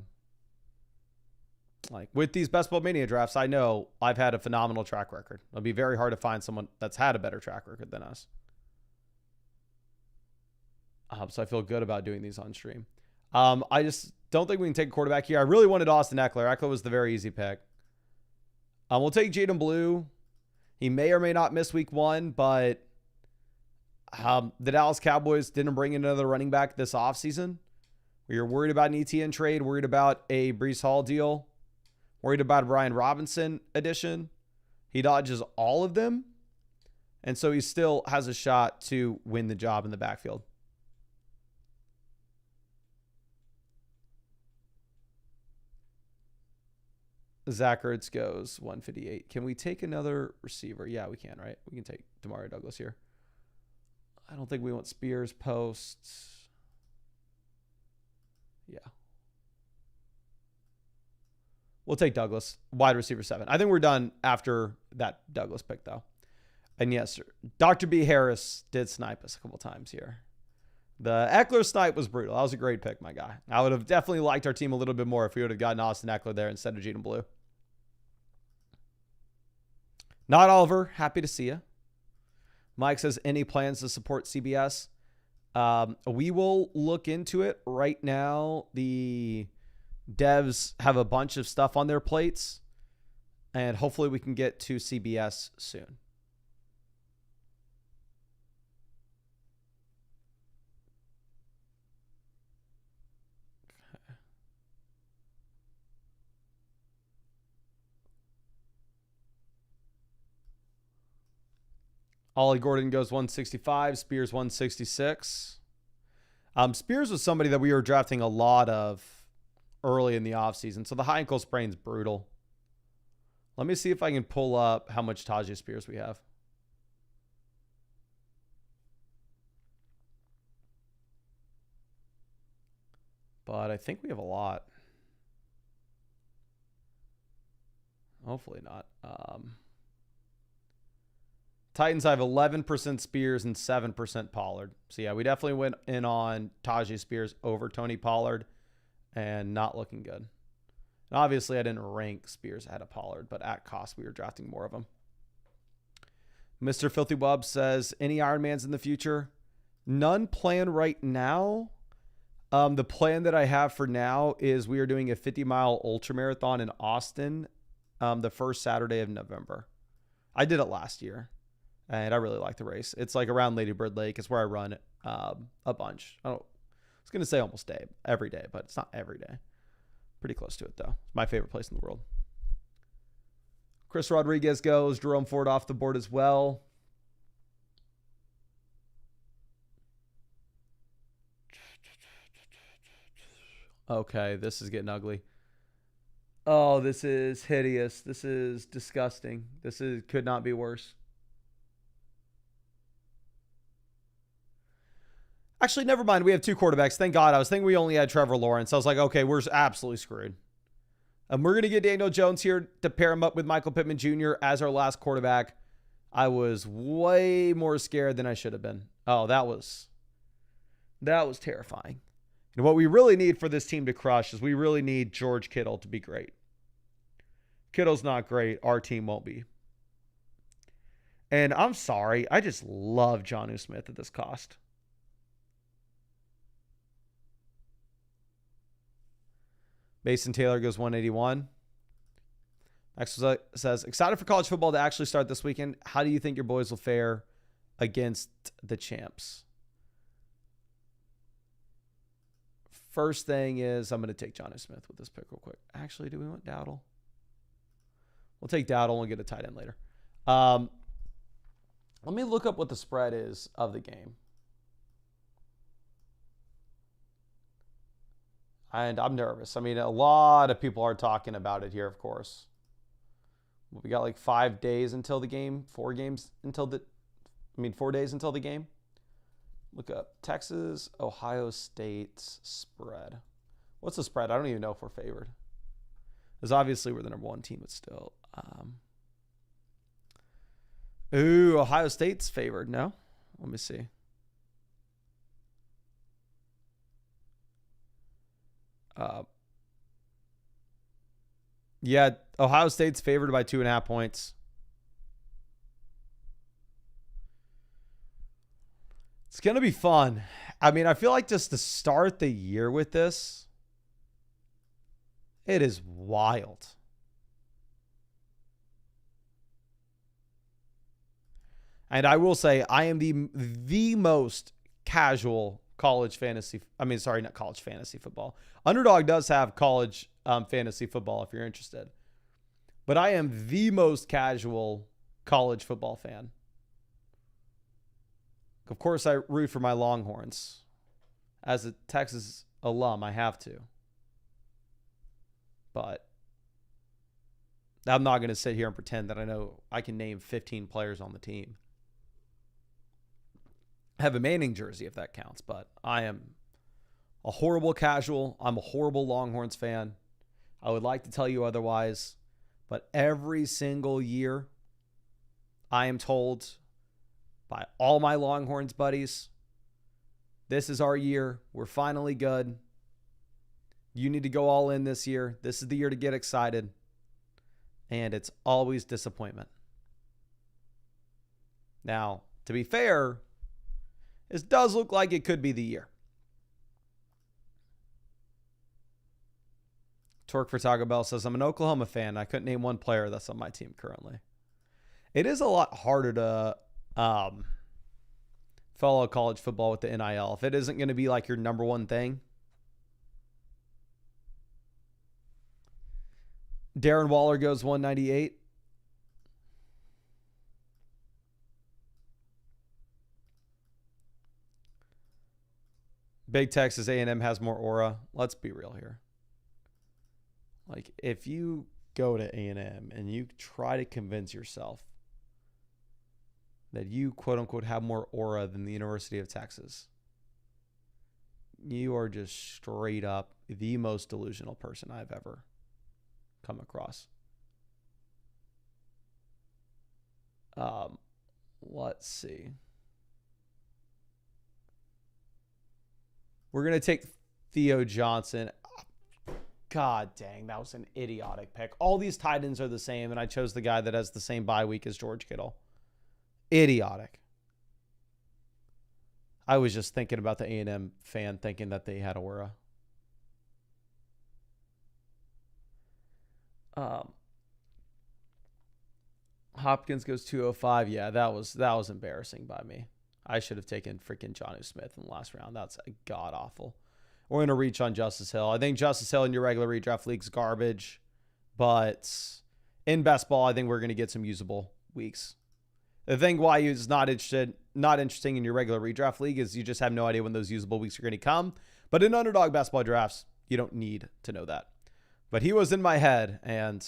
Like with these Best Ball Mania drafts, I know I've had a phenomenal track record. It'll be very hard to find someone that's had a better track record than us. So I feel good about doing these on stream. I just don't think we can take a quarterback here. I really wanted Austin Eckler. Eckler was the very easy pick. We'll take Jaden Blue. He may or may not miss week 1, but the Dallas Cowboys didn't bring in another running back this offseason. You're worried about an ETN trade, worried about a Breece Hall deal, worried about a Brian Robinson addition. He dodges all of them, and so he still has a shot to win the job in the backfield. Zach Ertz goes 158. Can we take another receiver? Yeah, we can, right? We can take Demario Douglas here. I don't think we want Spears posts. Yeah. We'll take Douglas, wide receiver 7. I think we're done after that Douglas pick, though. And yes, sir, Dr. B. Harris did snipe us a couple times here. The Eckler snipe was brutal. That was a great pick, my guy. I would have definitely liked our team a little bit more if we would have gotten Austin Eckler there instead of Jaden Blue. Not Oliver. Happy to see you. Mike says, any plans to support CBS? We will look into it right now. The devs have a bunch of stuff on their plates, and hopefully we can get to CBS soon. Ollie Gordon goes 165. Spears 166. Spears was somebody that we were drafting a lot of early in the offseason. So the high ankle sprain's brutal. Let me see if I can pull up how much Tajay Spears we have. But I think we have a lot. Hopefully not. Titans have 11% Spears and 7% Pollard. So, yeah, we definitely went in on Tajay Spears over Tony Pollard and not looking good. And obviously, I didn't rank Spears ahead of Pollard, but at cost, we were drafting more of them. Mr. Filthy Wub says, any Ironmans in the future? None planned right now. The plan that I have for now is we are doing a 50-mile ultramarathon in Austin the first Saturday of November. I did it last year. And I really like the race. It's like around Lady Bird Lake. It's where I run a bunch. I was going to say almost every day, but it's not every day. Pretty close to it, though. It's my favorite place in the world. Chris Rodriguez goes. Jerome Ford off the board as well. Okay, this is getting ugly. Oh, this is hideous. This is disgusting. Could not be worse. Actually, never mind. We have two quarterbacks. Thank God. I was thinking we only had Trevor Lawrence. I was like, okay, we're absolutely screwed. We're going to get Daniel Jones here to pair him up with Michael Pittman Jr. as our last quarterback. I was way more scared than I should have been. Oh, that was terrifying. And what we really need for this team to crush is we really need George Kittle to be great. Kittle's not great. Our team won't be. And I'm sorry. I just love Jonnu Smith at this cost. Mason Taylor goes 181. Next says, excited for college football to actually start this weekend. How do you think your boys will fare against the champs? First thing is I'm going to take Jonnu Smith with this pick real quick. Actually, do we want Dowdle? We'll take Dowdle and get a tight end later. Let me look up what the spread is of the game. And I'm nervous. I mean, a lot of people are talking about it here, of course. We got like 5 days until the game. 4 days until the game. Look up Texas, Ohio State's spread. What's the spread? I don't even know if we're favored. Because obviously we're the number 1 team, but still. Ohio State's favored. No? Let me see. Yeah, Ohio State's favored by 2.5 points. It's going to be fun. I mean, I feel like just to start the year with this, it is wild. And I will say, I am the most casual college fantasy. Not college fantasy football. Underdog does have college fantasy football if you're interested. But I am the most casual college football fan. Of course, I root for my Longhorns. As a Texas alum, I have to. But I'm not going to sit here and pretend that I know I can name 15 players on the team. I have a Manning jersey if that counts, but I am a horrible casual. I'm a horrible Longhorns fan. I would like to tell you otherwise, but every single year I am told by all my Longhorns buddies, this is our year. We're finally good. You need to go all in this year. This is the year to get excited. And it's always disappointment. Now, to be fair, This does look like it could be the year. Torque for Taco Bell says, I'm an Oklahoma fan. I couldn't name one player that's on my team currently. It is a lot harder to follow college football with the NIL. If it isn't going to be like your number one thing. Darren Waller goes 198. Big Texas A&M has more aura. Let's be real here. Like, if you go to A&M and you try to convince yourself that you, quote unquote, have more aura than the University of Texas, you are just straight up the most delusional person I've ever come across. Let's see. We're going to take Theo Johnson. God dang, that was an idiotic pick. All these tight ends are the same, and I chose the guy that has the same bye week as George Kittle. Idiotic. I was just thinking about the A&M fan thinking that they had aura. Hopkins goes 205. Yeah, that was embarrassing by me. I should have taken freaking Jonnu Smith in the last round. That's god awful. We're going to reach on Justice Hill. I think Justice Hill in your regular redraft league's garbage, but in best ball, I think we're going to get some usable weeks. The thing why he's not interesting in your regular redraft league is you just have no idea when those usable weeks are going to come. But in underdog best ball drafts, you don't need to know that. But he was in my head, and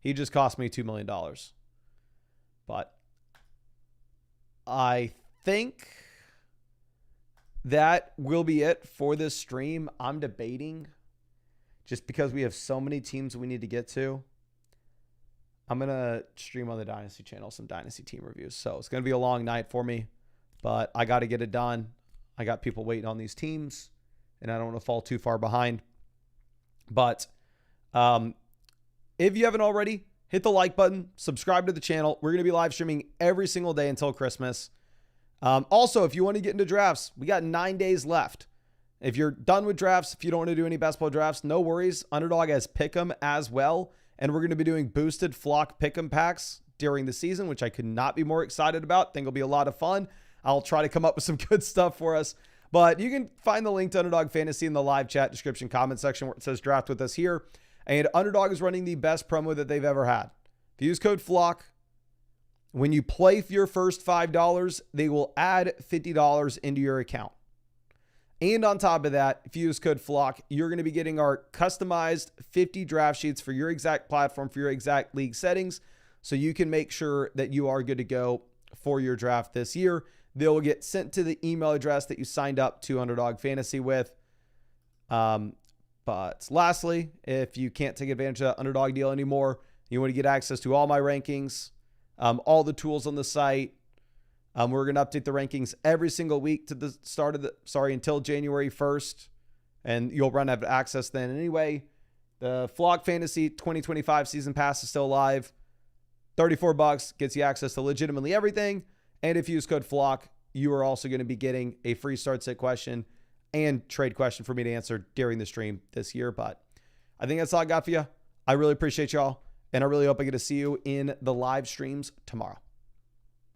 he just cost me $2 million. But I think that will be it for this stream. I'm debating, just because we have so many teams we need to get to, I'm going to stream on the Dynasty channel some Dynasty team reviews. So it's going to be a long night for me, but I got to get it done. I got people waiting on these teams, and I don't want to fall too far behind. But if you haven't already, hit the like button, subscribe to the channel. We're going to be live streaming every single day until Christmas. Also, if you want to get into drafts, we got 9 days left. If you're done with drafts, if you don't want to do any best ball drafts, no worries. Underdog has Pick'em as well. And we're going to be doing boosted flock Pick'em packs during the season, which I could not be more excited about. Think it'll be a lot of fun. I'll try to come up with some good stuff for us. But you can find the link to Underdog Fantasy in the live chat description comment section where it says draft with us here. And Underdog is running the best promo that they've ever had. If you use code FLOCK, when you play for your first $5, they will add $50 into your account. And on top of that, if you use code FLOCK, you're going to be getting our customized 50 draft sheets for your exact platform, for your exact league settings, so you can make sure that you are good to go for your draft this year. They'll get sent to the email address that you signed up to Underdog Fantasy with. But lastly, if you can't take advantage of that Underdog deal anymore, you want to get access to all my rankings, all the tools on the site. We're going to update the rankings every single week to the start of until January 1st. And you'll run out of access then anyway. The Flock Fantasy 2025 season pass is still live. $34 gets you access to legitimately everything. And if you use code FLOCK, you are also going to be getting a free start sit question and trade question for me to answer during the stream this year. But I think that's all I got for you. I really appreciate y'all. And I really hope I get to see you in the live streams tomorrow.